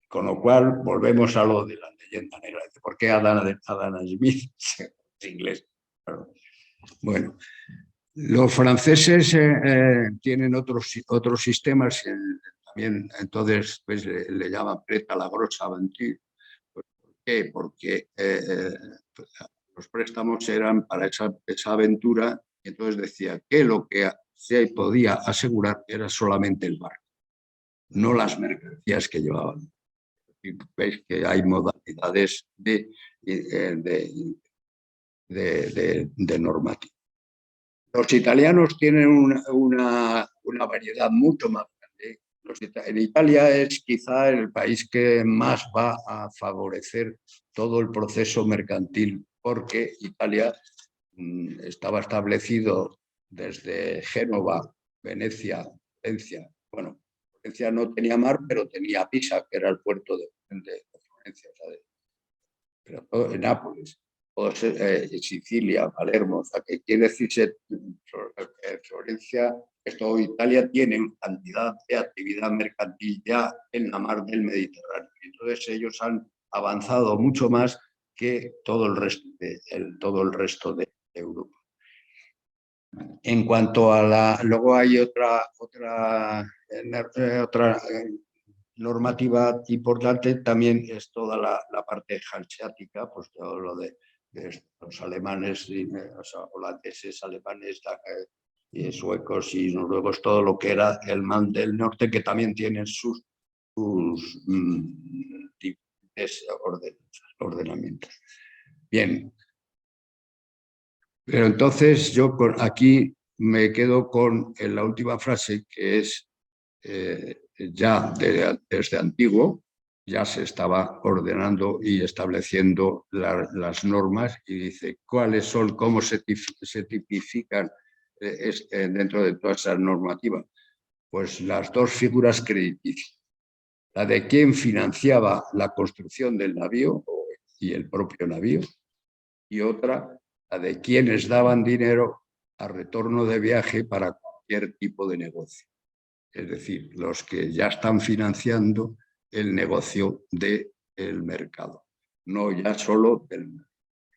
Con lo cual, volvemos a lo de la leyenda negra. ¿Por qué Adam Smith es inglés? Bueno, los franceses tienen otros sistemas, también entonces pues, le llaman preta la grossa aventure. ¿Por qué? Porque los préstamos eran para esa aventura, y entonces decía que lo que se podía asegurar era solamente el barco, no las mercancías que llevaban. Y veis que hay modalidades de normativa. Los italianos tienen una variedad mucho más grande. En Italia es quizá el país que más va a favorecer todo el proceso mercantil, porque Italia estaba establecido desde Génova, Venecia, Florencia. Bueno, Florencia no tenía mar, pero tenía Pisa, que era el puerto de Florencia, pero todo en Nápoles. Sicilia, Palermo, o sea, que quiere decirse Florencia, Italia tiene una cantidad de actividad mercantil ya en la mar del Mediterráneo. Entonces ellos han avanzado mucho más que todo el resto de Europa. En cuanto a luego hay otra normativa importante, también es toda la parte hanseática, pues todo lo de los alemanes, los holandeses, alemanes, suecos y noruegos, todo lo que era el mar del norte, que también tienen sus diferentes ordenamientos. Bien. Pero entonces yo aquí me quedo con la última frase, que es ya desde antiguo ya se estaba ordenando y estableciendo las normas, y dice cuáles son, cómo se tipifican dentro de toda esa normativa? Pues las dos figuras crediticias. La de quien financiaba la construcción del navío y el propio navío, y otra, la de quienes daban dinero a retorno de viaje para cualquier tipo de negocio. Es decir, los que ya están financiando el negocio del mercado, no ya solo del mercado.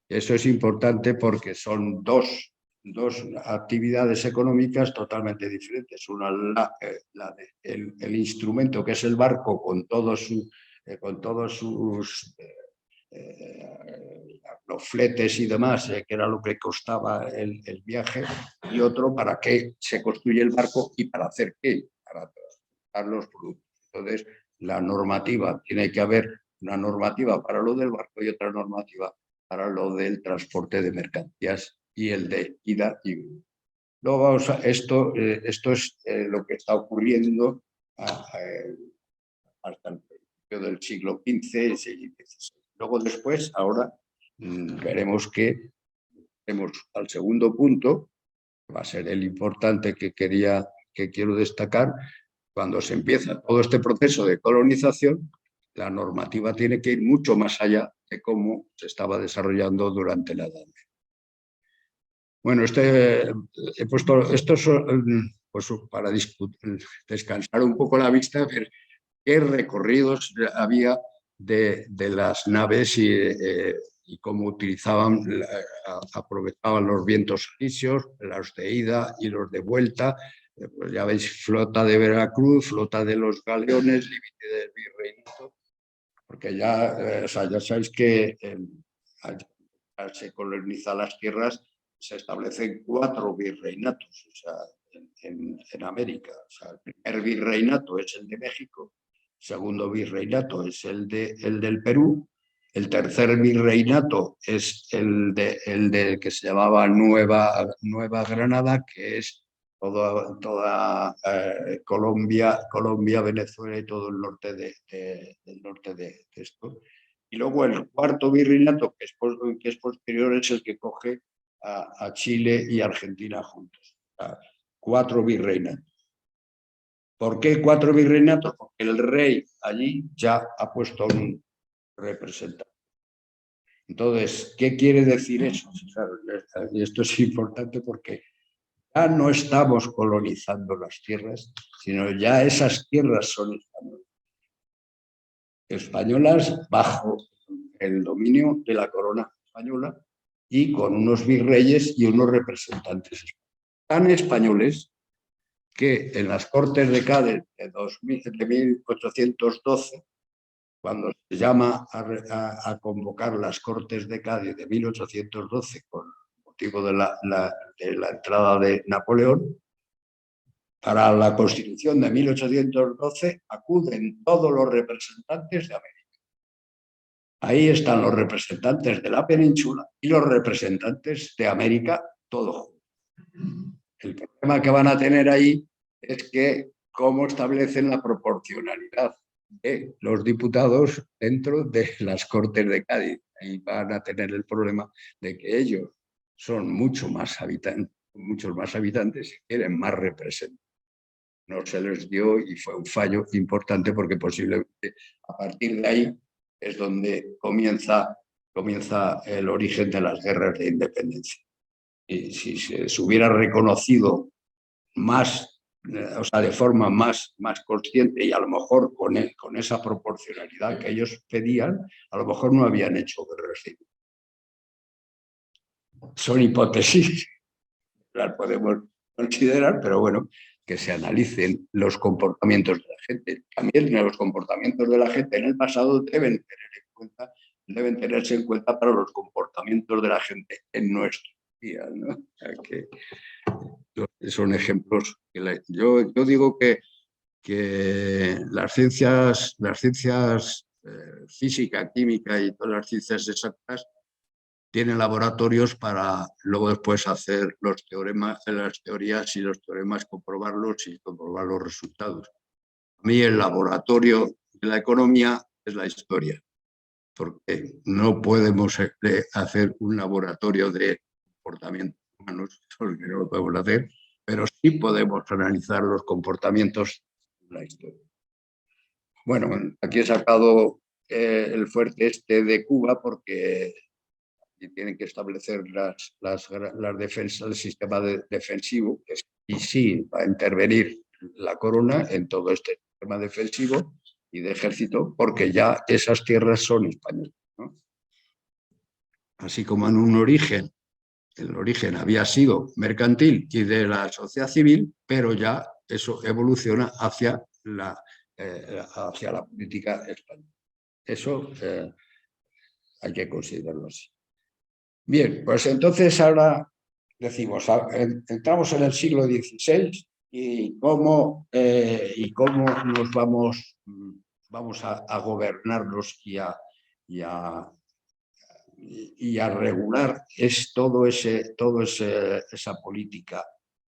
Eso es importante porque son dos actividades económicas totalmente diferentes. Una, el instrumento que es el barco con todos sus los fletes y demás, que era lo que costaba el viaje, y otro para qué se construye el barco y para hacer qué, para transportar los productos. Entonces, la normativa, tiene que haber una normativa para lo del barco y otra normativa para lo del transporte de mercancías y el de ida y venida. Luego vamos esto es lo que está ocurriendo hasta el principio del siglo XV y XVI. Luego después, ahora veremos que tenemos al segundo punto, que va a ser el importante que quiero destacar. Cuando se empieza todo este proceso de colonización, la normativa tiene que ir mucho más allá de cómo se estaba desarrollando durante la Edad Media. Bueno, he puesto esto pues, para descansar un poco la vista, ver qué recorridos había de las naves y cómo utilizaban, aprovechaban los vientos alisios, los de ida y los de vuelta. Pues ya veis, flota de Veracruz, flota de los galeones, límite del virreinato, porque ya, o sea, ya sabéis que al se colonizan las tierras, se establecen 4 virreinatos, o sea, en América. O sea, el primer virreinato es el de México, el segundo virreinato es el del Perú, el tercer virreinato es el de que se llamaba Nueva Granada, que es toda Colombia, Venezuela y todo el norte del norte de esto. Y luego el cuarto virreinato, que es posterior, es el que coge a Chile y Argentina juntos. O sea, 4 virreinatos. ¿Por qué 4 virreinatos? Porque el rey allí ya ha puesto un representante. Entonces, ¿qué quiere decir eso? Y esto es importante porque ya no estamos colonizando las tierras, sino ya esas tierras son españolas. Españolas bajo el dominio de la corona española y con unos virreyes y unos representantes tan españoles que en las Cortes de Cádiz de 1812, cuando se llama a convocar las Cortes de Cádiz de 1812 con motivo de la entrada de Napoleón, para la Constitución de 1812 acuden todos los representantes de América. Ahí están los representantes de la península y los representantes de América, todos. El problema que van a tener ahí es que cómo establecen la proporcionalidad de los diputados dentro de las Cortes de Cádiz. Ahí van a tener el problema de que ellos son muchos más habitantes y quieren más representantes. No se les dio y fue un fallo importante porque posiblemente a partir de ahí es donde comienza el origen de las guerras de independencia. Y si se hubiera reconocido más, o sea, de forma más consciente y a lo mejor con esa proporcionalidad que ellos pedían, a lo mejor no habían hecho guerras civiles. Son hipótesis, las podemos considerar, pero bueno, que se analicen los comportamientos de la gente. También los comportamientos de la gente en el pasado deben tenerse en cuenta para los comportamientos de la gente en nuestro día, ¿no? O sea, que son ejemplos. Yo digo que las ciencias física, química y todas las ciencias exactas tienen laboratorios para luego después hacer los teoremas, las teorías y los teoremas, comprobarlos y comprobar los resultados. A mí el laboratorio de la economía es la historia, porque no podemos hacer un laboratorio de comportamiento humanos, eso es que no lo podemos hacer, pero sí podemos analizar los comportamientos de la historia. Bueno, aquí he sacado el fuerte este de Cuba porque tienen que establecer las defensas, el sistema defensivo, y sí va a intervenir la corona en todo este sistema defensivo y de ejército, porque ya esas tierras son españolas, ¿no? Así como en un origen, el origen había sido mercantil y de la sociedad civil, pero ya eso evoluciona hacia la política española. Eso hay que considerarlo así. Bien, pues entonces ahora decimos, entramos en el siglo XVI y cómo nos vamos a gobernarlos y a regular esa política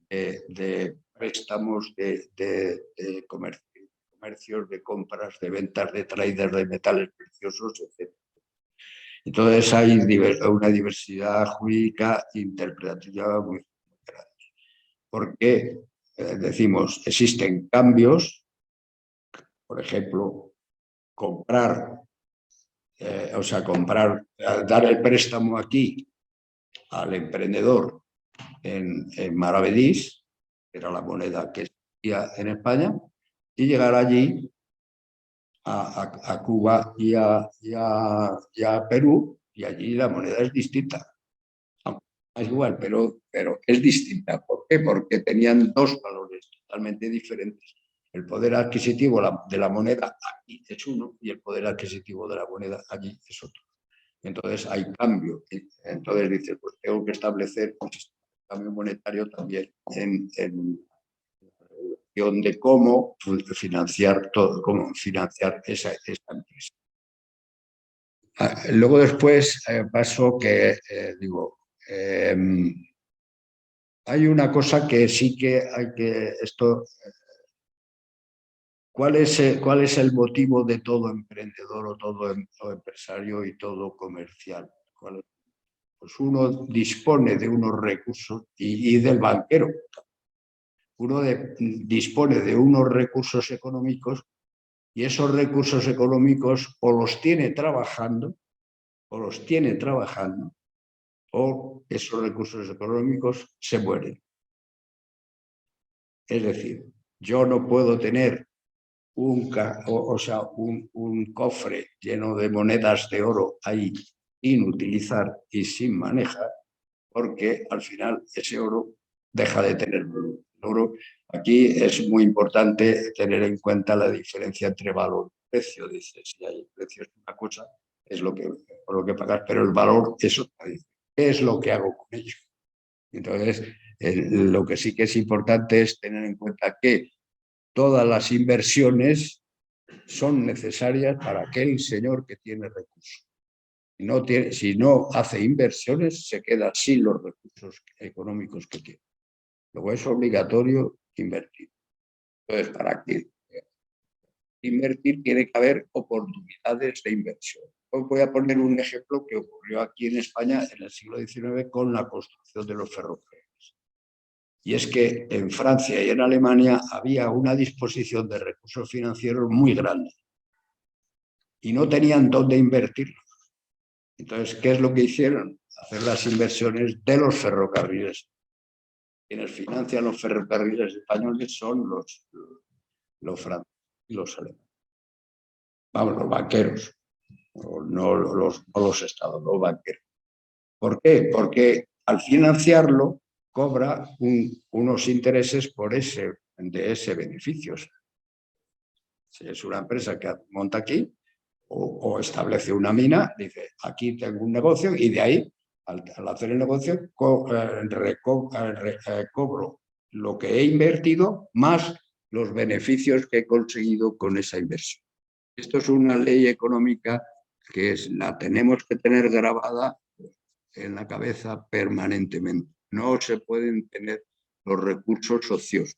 de préstamos, de comercios, de compras, de ventas, de traders de metales preciosos, etc. Entonces hay una diversidad jurídica interpretativa muy grande. Porque decimos, existen cambios, por ejemplo, comprar, dar el préstamo aquí al emprendedor en maravedís, que era la moneda que existía en España, y llegar allí a Cuba y a Perú, y allí la moneda es distinta. Es igual, pero es distinta. ¿Por qué? Porque tenían dos valores totalmente diferentes. El poder adquisitivo de la moneda aquí es uno y el poder adquisitivo de la moneda allí es otro. Entonces hay cambio. Entonces dices, pues tengo que establecer un sistema de cambio monetario también en de cómo financiar todo, cómo financiar esa empresa. Luego después pasó que, hay una cosa que sí que hay que, ¿cuál es el motivo de todo emprendedor o todo empresario y todo comercial? Pues uno dispone de unos recursos y del banquero. Uno dispone de unos recursos económicos y esos recursos económicos o los tiene trabajando o esos recursos económicos se mueren. Es decir, yo no puedo tener un cofre lleno de monedas de oro ahí sin utilizar y sin manejar, porque al final ese oro deja de tener valor. El oro, aquí es muy importante tener en cuenta la diferencia entre valor y precio. Dice, si hay precio es una cosa, es por lo que pagar, pero el valor es otra. ¿Qué es lo que hago con ello? Entonces, lo que sí que es importante es tener en cuenta que todas las inversiones son necesarias para aquel señor que tiene recursos. Si no hace inversiones, se queda sin los recursos económicos que tiene. Luego es obligatorio invertir. Entonces, para que invertir tiene que haber oportunidades de inversión. Hoy voy a poner un ejemplo que ocurrió aquí en España en el siglo XIX con la construcción de los ferrocarriles. Y es que en Francia y en Alemania había una disposición de recursos financieros muy grande y no tenían dónde invertirlos. Entonces, ¿qué es lo que hicieron? Hacer las inversiones de los ferrocarriles. Quienes financian los ferrocarriles españoles son los franceses y los alemanes. Vamos, los banqueros, no los estados, los banqueros. ¿Por qué? Porque al financiarlo cobra unos intereses de ese beneficio. Si es una empresa que monta aquí o establece una mina, dice, aquí tengo un negocio y de ahí, al hacer el negocio, cobro lo que he invertido más los beneficios que he conseguido con esa inversión. Esto es una ley económica que la tenemos que tener grabada en la cabeza permanentemente. No se pueden tener los recursos ociosos.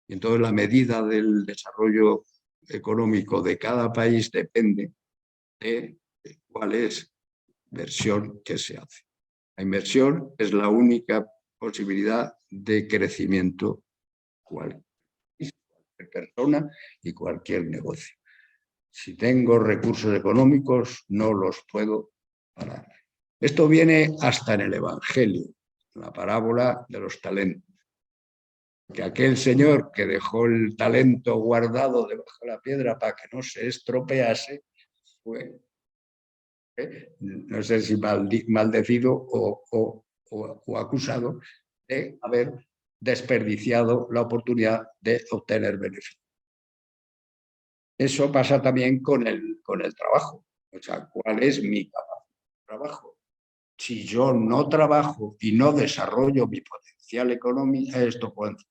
Y entonces la medida del desarrollo económico de cada país depende de cuál es la inversión que se hace. La inversión es la única posibilidad de crecimiento cualquier persona y cualquier negocio. Si tengo recursos económicos, no los puedo parar. Esto viene hasta en el Evangelio, la parábola de los talentos. Que aquel señor que dejó el talento guardado debajo de la piedra para que no se estropease, fue, no sé si maldecido o acusado de haber desperdiciado la oportunidad de obtener beneficio. Eso pasa también con el trabajo. O sea, ¿cuál es mi capacidad de trabajo? Si yo no trabajo y no desarrollo mi potencial económico,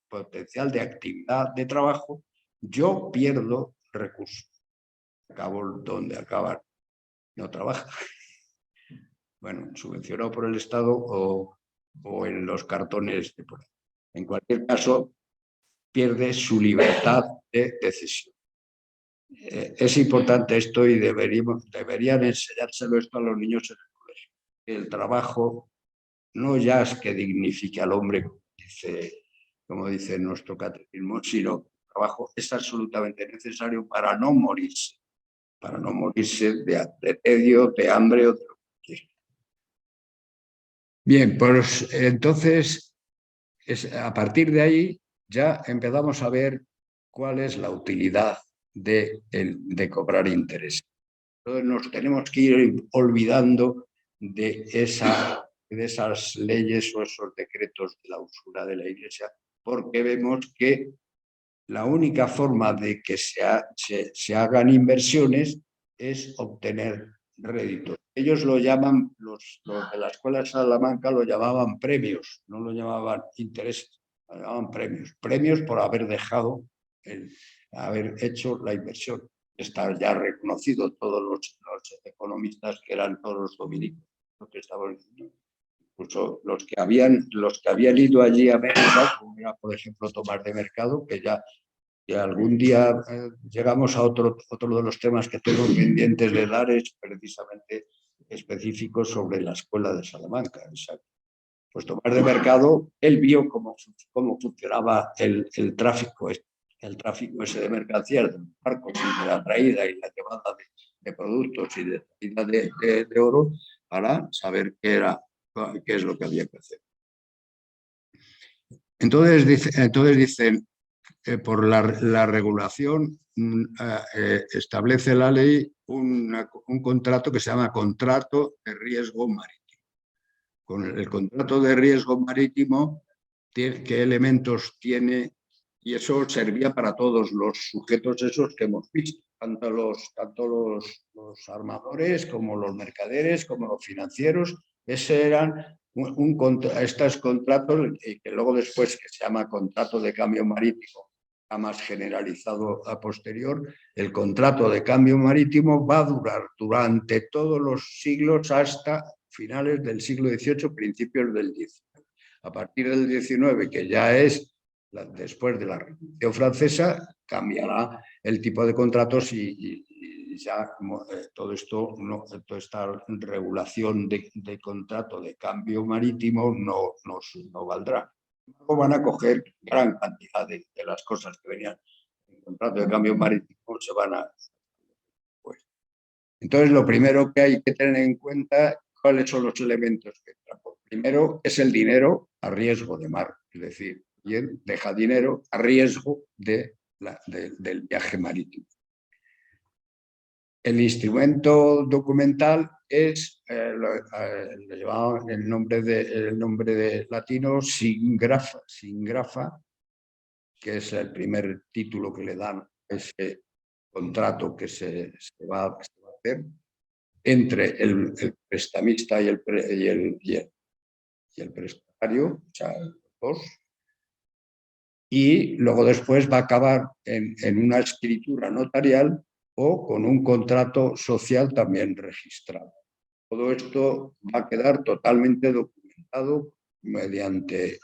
potencial de actividad de trabajo, yo pierdo recursos. Acabo donde acabar. No trabaja. Bueno, subvencionado por el Estado o en los cartones de por ahí. En cualquier caso, pierde su libertad de decisión. Es importante esto y deberían enseñárselo esto a los niños en el colegio. El trabajo no ya es que dignifique al hombre, como dice nuestro catecismo, sino que el trabajo es absolutamente necesario para no morirse de tedio, de hambre o de lo que quiera. Bien, pues entonces, a partir de ahí ya empezamos a ver cuál es la utilidad de cobrar interés. Entonces nos tenemos que ir olvidando de esas leyes o esos decretos de la usura de la Iglesia, porque vemos que la única forma de que se hagan inversiones es obtener réditos. Ellos lo llaman, los de la Escuela de Salamanca lo llamaban premios, no lo llamaban intereses, lo llamaban premios. Premios por haber dejado, haber hecho la inversión. Está ya reconocido todos los economistas que eran todos los dominicos, lo que estaban diciendo. Incluso los que habían ido allí a América, como era, por ejemplo, Tomás de Mercado, que algún día llegamos a otro de los temas que tengo pendientes de dar, es precisamente específico sobre la Escuela de Salamanca. Pues Tomás de Mercado, él vio cómo funcionaba el tráfico ese de mercancías, de los barcos y de la traída y la llevada de productos y de traída de oro, para saber qué es lo que había que hacer. Entonces dicen, por la regulación establece la ley un contrato que se llama contrato de riesgo marítimo. Con el contrato de riesgo marítimo, ¿qué elementos tiene? Y eso servía para todos los sujetos esos que hemos visto, tanto los armadores como los mercaderes, como los financieros. Ese eran estos contratos, que luego después que se llama contrato de cambio marítimo, más generalizado a posterior. El contrato de cambio marítimo va a durar durante todos los siglos hasta finales del siglo XVIII, principios del XIX. A partir del XIX, que ya es después de la Revolución Francesa, cambiará el tipo de contratos y ya toda esta regulación de contrato de cambio marítimo no valdrá. Van a coger gran cantidad de las cosas que venían en el contrato de cambio marítimo, se van a... Pues. Entonces, lo primero que hay que tener en cuenta, ¿cuáles son los elementos que entran? Primero es el dinero a riesgo de mar, es decir, quien deja dinero a riesgo del viaje marítimo. El instrumento documental es, le llevaban el nombre de latino singrafa, que es el primer título que le dan a ese contrato que se va a hacer entre el prestamista y el prestatario, o sea, los dos. Y luego después va a acabar en una escritura notarial o con un contrato social también registrado. Todo esto va a quedar totalmente documentado mediante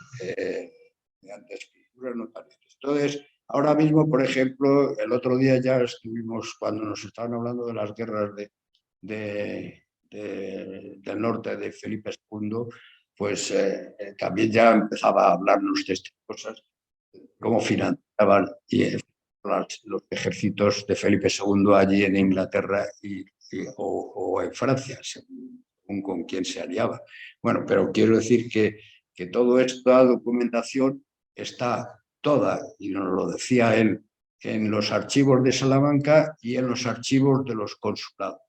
escrituras notariales. Entonces, ahora mismo, por ejemplo, el otro día ya estuvimos, cuando nos estaban hablando de las guerras del norte de Felipe II, pues también ya empezaba a hablarnos de estas cosas, cómo financiaban los ejércitos de Felipe II allí en Inglaterra o en Francia, según con quién se aliaba. Bueno, pero quiero decir que toda esta documentación está toda, y nos lo decía él, en los archivos de Salamanca y en los archivos de los consulados.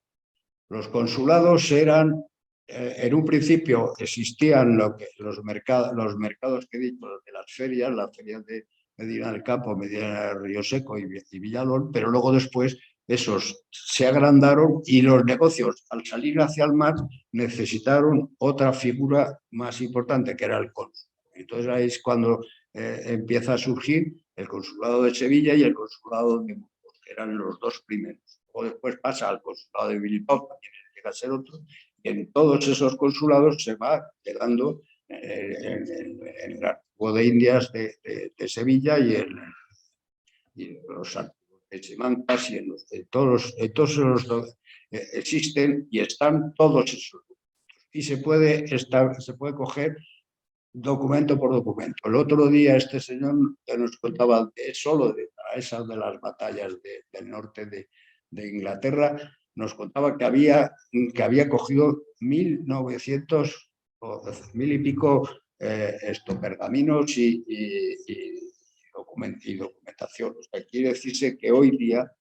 Los consulados eran, en un principio existían los mercados que he dicho, de las ferias de Medina del Campo, Medina del Río Seco y Villalón, pero luego después esos se agrandaron y los negocios, al salir hacia el mar, necesitaron otra figura más importante, que era el cónsul. Entonces ahí es cuando empieza a surgir el consulado de Sevilla y el consulado de Burgos, que eran los dos primeros. O después pasa al consulado de Bilbao, también llega a ser otro, y en todos esos consulados se va quedando en el archivo de Indias de Sevilla y en los archivos de Simancas y todos los existen y están todos esos. Y se puede coger documento por documento. El otro día este señor que nos contaba solo de esas de las batallas del norte de Inglaterra, nos contaba que había cogido 1900 o 1000 y pico pergaminos y documentación. O sea, quiere decirse que hoy día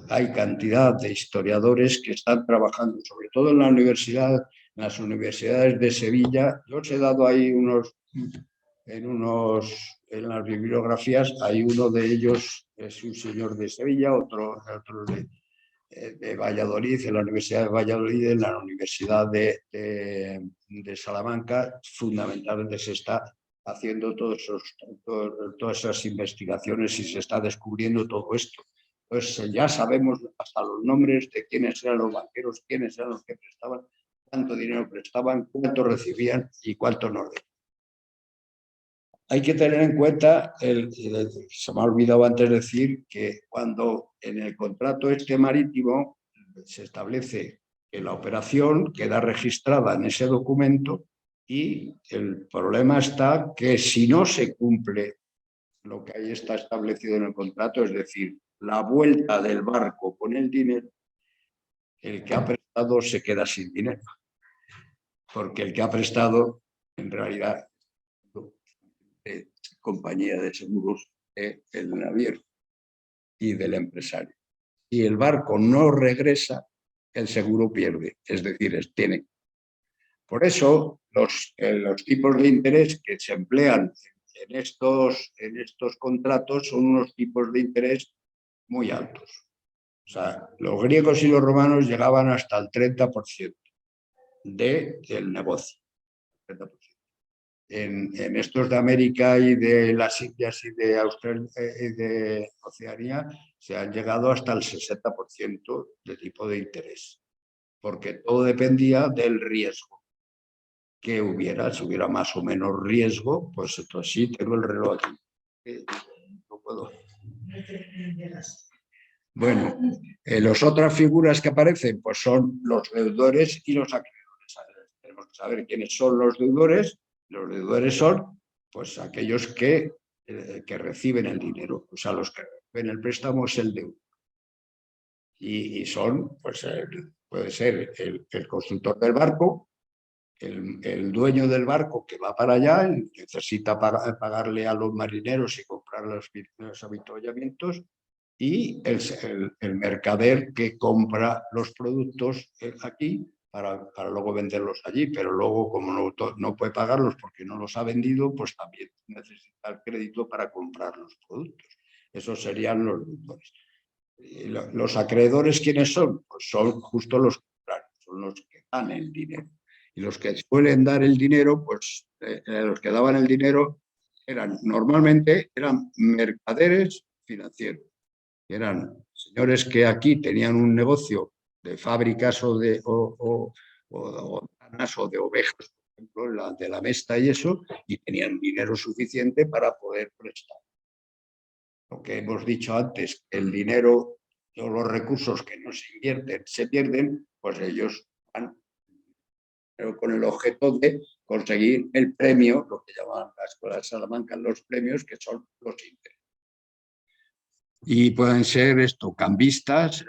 hay cantidad de historiadores que están trabajando, sobre todo en las universidades de Sevilla. Yo os he dado ahí en las bibliografías, hay uno de ellos, es un señor de Sevilla, otro de Valladolid, en la Universidad de Valladolid, en la Universidad de Salamanca, fundamentalmente se está haciendo todas esas investigaciones y se está descubriendo todo esto. Pues ya sabemos hasta los nombres de quiénes eran los banqueros, quiénes eran los que prestaban, cuánto dinero prestaban, cuánto recibían y cuánto no recibían. Hay que tener en cuenta, se me ha olvidado antes decir, que cuando en el contrato marítimo se establece que la operación queda registrada en ese documento y el problema está que si no se cumple lo que ahí está establecido en el contrato, es decir, la vuelta del barco con el dinero, el que ha prestado se queda sin dinero, porque el que ha prestado en realidad compañía de seguros del naviero y del empresario. Si el barco no regresa, el seguro pierde, es decir, tiene. Por eso los tipos de interés que se emplean en estos contratos son unos tipos de interés muy altos. O sea, los griegos y los romanos llegaban hasta el 30% del negocio. 30%. En estos de América y de las Indias y de Australia y de Oceanía se han llegado hasta el 60% de tipo de interés, porque todo dependía del riesgo que hubiera. Si hubiera más o menos riesgo, pues entonces sí, tengo el reloj aquí. No puedo. Bueno, las otras figuras que aparecen pues son los deudores y los acreedores. Tenemos que saber quiénes son los deudores. Los deudores son pues aquellos que reciben el dinero, o sea, los que reciben el préstamo es el deudor. Y son, pues, puede ser el constructor del barco, el dueño del barco que va para allá, necesita pagarle a los marineros y comprar los avituallamientos, y el mercader que compra los productos aquí para luego venderlos allí, pero luego como no puede pagarlos porque no los ha vendido, pues también necesita el crédito para comprar los productos. Esos serían los deudores. ¿Los acreedores quiénes son? Pues son justo los contrarios, son los que dan el dinero. Y los que suelen dar el dinero, pues los que daban el dinero normalmente eran mercaderes financieros. Eran señores que aquí tenían un negocio de fábricas o de ovejas, por ejemplo, de la Mesta y eso, y tenían dinero suficiente para poder prestar. Lo que hemos dicho antes, el dinero o los recursos que no se invierten se pierden, pues ellos van pero con el objeto de conseguir el premio, lo que llaman la Escuela de Salamanca los premios, que son los intereses. Y pueden ser esto, cambistas,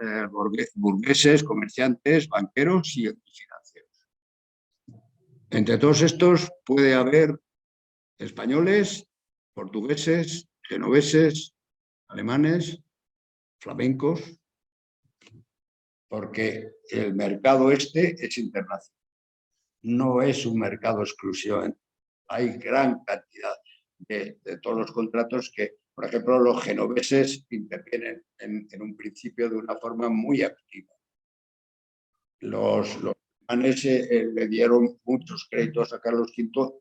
burgueses, comerciantes, banqueros y financieros. Entre todos estos puede haber españoles, portugueses, genoveses, alemanes, flamencos, porque el mercado este es internacional. No es un mercado exclusivo. Hay gran cantidad de todos los contratos que, por ejemplo, los genoveses intervienen en un principio de una forma muy activa. Los alemanes le dieron muchos créditos a Carlos V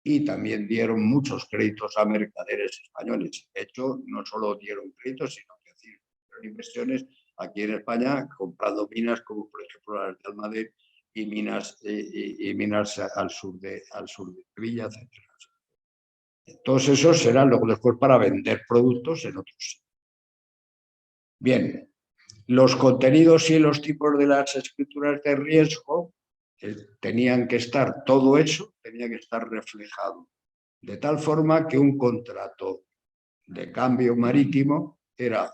y también dieron muchos créditos a mercaderes españoles. De hecho, no solo dieron créditos, sino que hicieron inversiones aquí en España, comprando minas como por ejemplo las de Almadén y minas al sur de Sevilla, etc. Todos esos serán luego después para vender productos en otros sitios. Bien, los contenidos y los tipos de las escrituras de riesgo tenían que estar, todo eso tenía que estar reflejado, de tal forma que un contrato de cambio marítimo era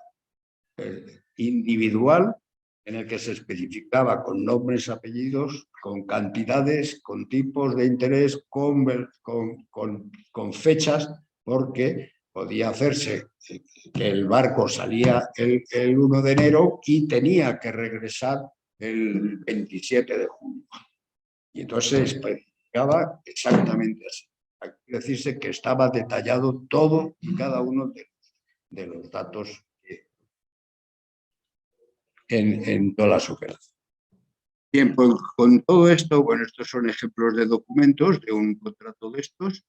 individual, en el que se especificaba con nombres, apellidos, con cantidades, con tipos de interés, con fechas, porque podía hacerse que el barco salía el 1 de enero y tenía que regresar el 27 de junio. Y entonces se especificaba exactamente así. Hay que decirse que estaba detallado todo y cada uno de los datos en todas las operaciones. Bien, pues con todo esto, bueno, estos son ejemplos de documentos de un contrato de estos.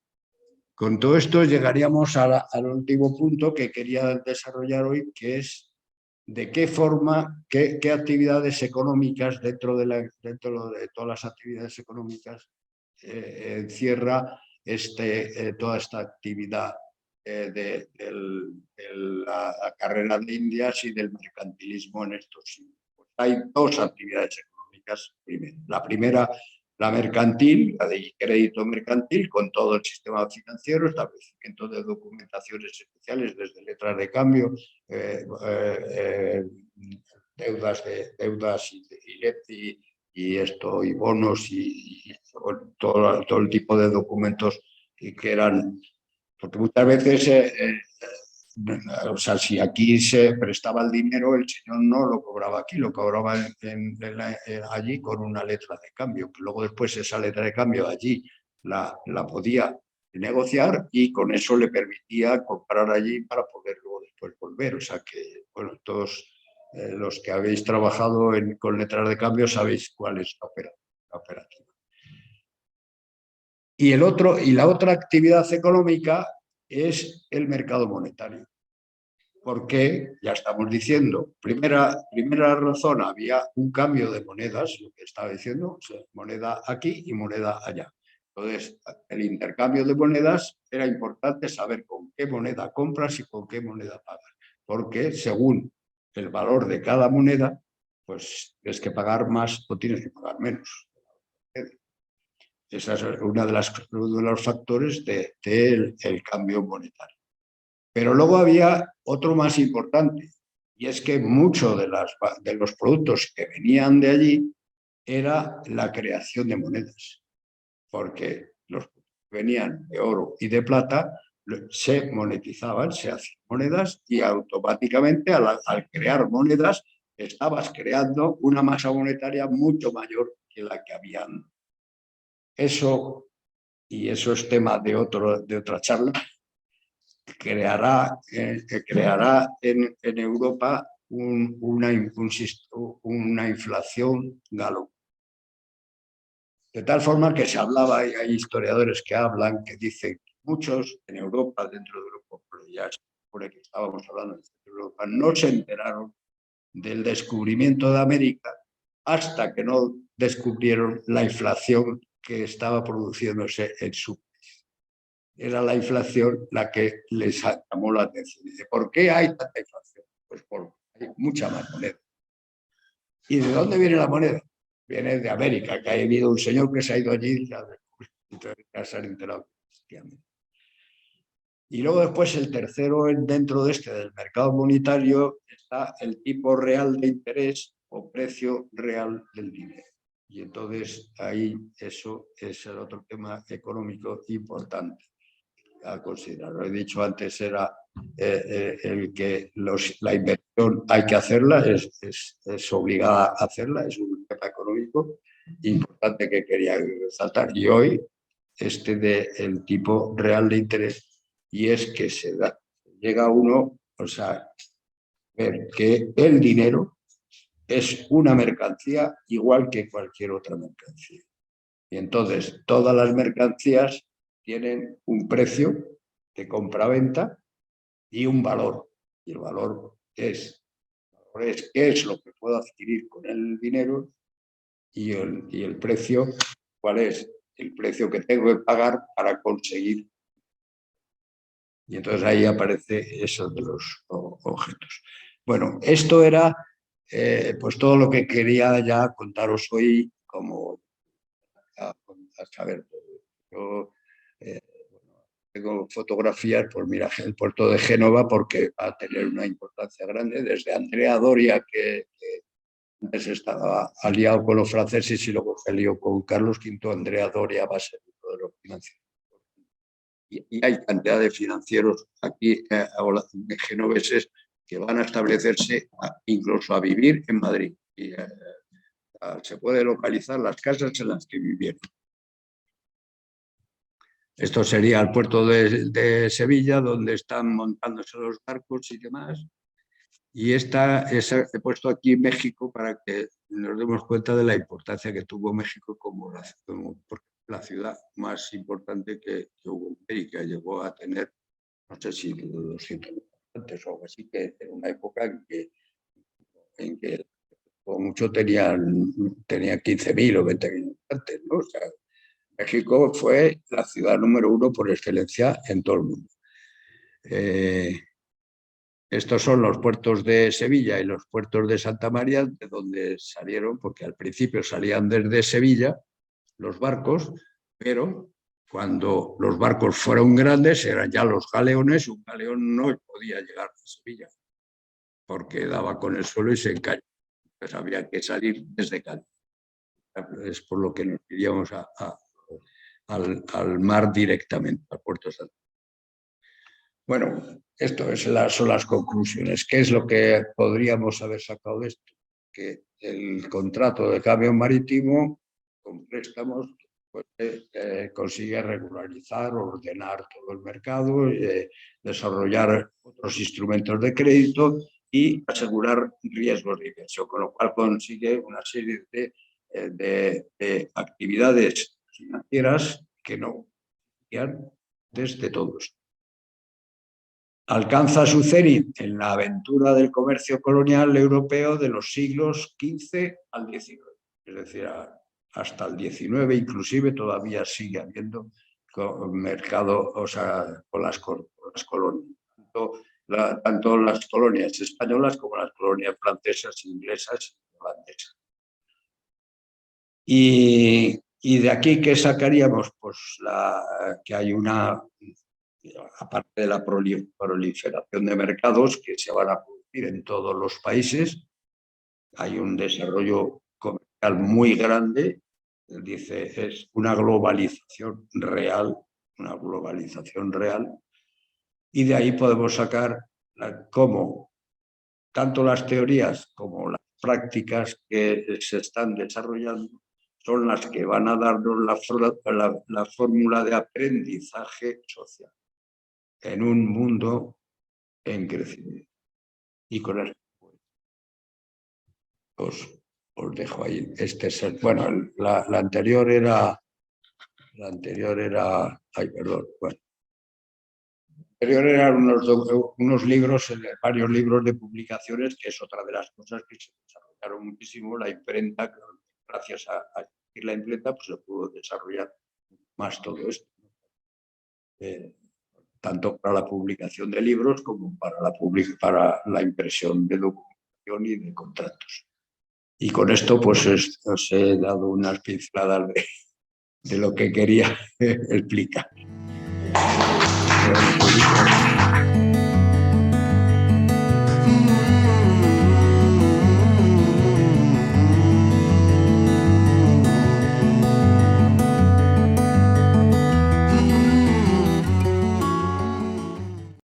Con todo esto llegaríamos al último punto que quería desarrollar hoy, que es de qué forma, qué actividades económicas dentro de todas las actividades económicas encierra toda esta actividad de la carrera de Indias y del mercantilismo en estos siglos. Pues hay dos actividades económicas. La primera, la mercantil, la de crédito mercantil, con todo el sistema financiero, establecimiento de documentaciones especiales desde letras de cambio, deudas y bonos y todo el tipo de documentos que eran, porque muchas veces o sea, si aquí se prestaba el dinero, el señor no lo cobraba aquí, lo cobraba allí con una letra de cambio, que luego después esa letra de cambio allí la podía negociar y con eso le permitía comprar allí para poder luego después volver. O sea que, bueno, todos los que habéis trabajado con letras de cambio sabéis cuál es la operativa. Y la otra actividad económica es el mercado monetario. Porque, ya estamos diciendo, primera razón, había un cambio de monedas, lo que estaba diciendo, o sea, moneda aquí y moneda allá. Entonces, el intercambio de monedas era importante saber con qué moneda compras y con qué moneda pagas, porque según el valor de cada moneda, pues tienes que pagar más o tienes que pagar menos. Ese es uno de los factores del cambio monetario. Pero luego había otro más importante, y es que muchos de los productos que venían de allí era la creación de monedas, porque los que venían de oro y de plata se monetizaban, se hacían monedas y automáticamente al crear monedas estabas creando una masa monetaria mucho mayor que la que habían. Eso, y eso es tema de otra charla, creará en Europa una inflación galopante. De tal forma que se hablaba, y hay historiadores que hablan, que dicen que muchos en Europa, dentro de Europa, pero ya por el que estábamos hablando de Europa, no se enteraron del descubrimiento de América hasta que no descubrieron la inflación que estaba produciéndose en su país. Era la inflación la que les llamó la atención. Dice, ¿por qué hay tanta inflación? Pues porque hay mucha más moneda. ¿Y de dónde viene la moneda? viene de América, que ha habido un señor que se ha ido allí y se ha enterado. Y luego después el tercero dentro de este del mercado monetario está el tipo real de interés o precio real del dinero. Y entonces ahí eso es el otro tema económico importante a considerar. Lo he dicho antes, era el que la inversión hay que hacerla, es obligada a hacerla, es un tema económico importante que quería resaltar. Y hoy del tipo real de interés, y es que llega uno, o sea, ver que el dinero es una mercancía igual que cualquier otra mercancía. Y entonces todas las mercancías tienen un precio de compra-venta y un valor. Y el valor es qué es lo que puedo adquirir con el dinero y el precio, cuál es el precio que tengo que pagar para conseguir. Y entonces ahí aparece eso de los objetos. Bueno, esto era pues todo lo que quería ya contaros hoy como a saber. Yo tengo fotografías, pues mira, el puerto de Génova, porque va a tener una importancia grande, desde Andrea Doria, que antes estaba aliado con los franceses y luego se alió con Carlos V. Andrea Doria va a ser uno de los financieros. Y hay cantidad de financieros aquí genoveses que van a establecerse incluso a vivir en Madrid. Y se puede localizar las casas en las que vivieron. Esto sería el puerto de Sevilla, donde están montándose los barcos y demás. Y he puesto aquí México para que nos demos cuenta de la importancia que tuvo México como la ciudad más importante que hubo en América. Llegó a tener, no sé si 200 habitantes o algo así, que en una época en que como mucho tenía 15.000 o 20.000 habitantes, ¿no? O sea, México fue la ciudad número 1 por excelencia en todo el mundo. Estos son los puertos de Sevilla y los puertos de Santa María, de donde salieron, porque al principio salían desde Sevilla los barcos, pero cuando los barcos fueron grandes, eran ya los galeones, un galeón no podía llegar a Sevilla, porque daba con el suelo y se encallaba. Entonces había que salir desde Cádiz. Es por lo que nos iríamos al mar directamente, al puerto de Santa María. Bueno, son las conclusiones. ¿Qué es lo que podríamos haber sacado de esto? Que el contrato de cambio marítimo con préstamos pues, consigue regularizar, ordenar todo el mercado, desarrollar otros instrumentos de crédito y asegurar riesgos de inversión, con lo cual consigue una serie de actividades financieras que no existían desde todos. Alcanza su cenit en la aventura del comercio colonial europeo de los siglos XV al XIX. Es decir, hasta el XIX inclusive todavía sigue habiendo mercado, o sea, con las colonias. Tanto las colonias españolas como las colonias francesas, inglesas y holandesas. Y de aquí, ¿qué sacaríamos? Pues que hay una, aparte de la proliferación de mercados que se van a producir en todos los países, hay un desarrollo comercial muy grande, dice, es una globalización real, y de ahí podemos sacar cómo tanto las teorías como las prácticas que se están desarrollando son las que van a darnos la fórmula de aprendizaje social en un mundo en crecimiento. Y con eso os dejo ahí. Bueno, la anterior era... Ay, perdón. Bueno. La anterior eran unos libros, varios libros de publicaciones, que es otra de las cosas que se desarrollaron muchísimo. La imprenta, gracias a la imprenta, pues se pudo desarrollar más todo esto. Tanto para la publicación de libros como para la impresión de documentación y de contratos. Y con esto pues os he dado unas pinceladas de lo que quería explicar.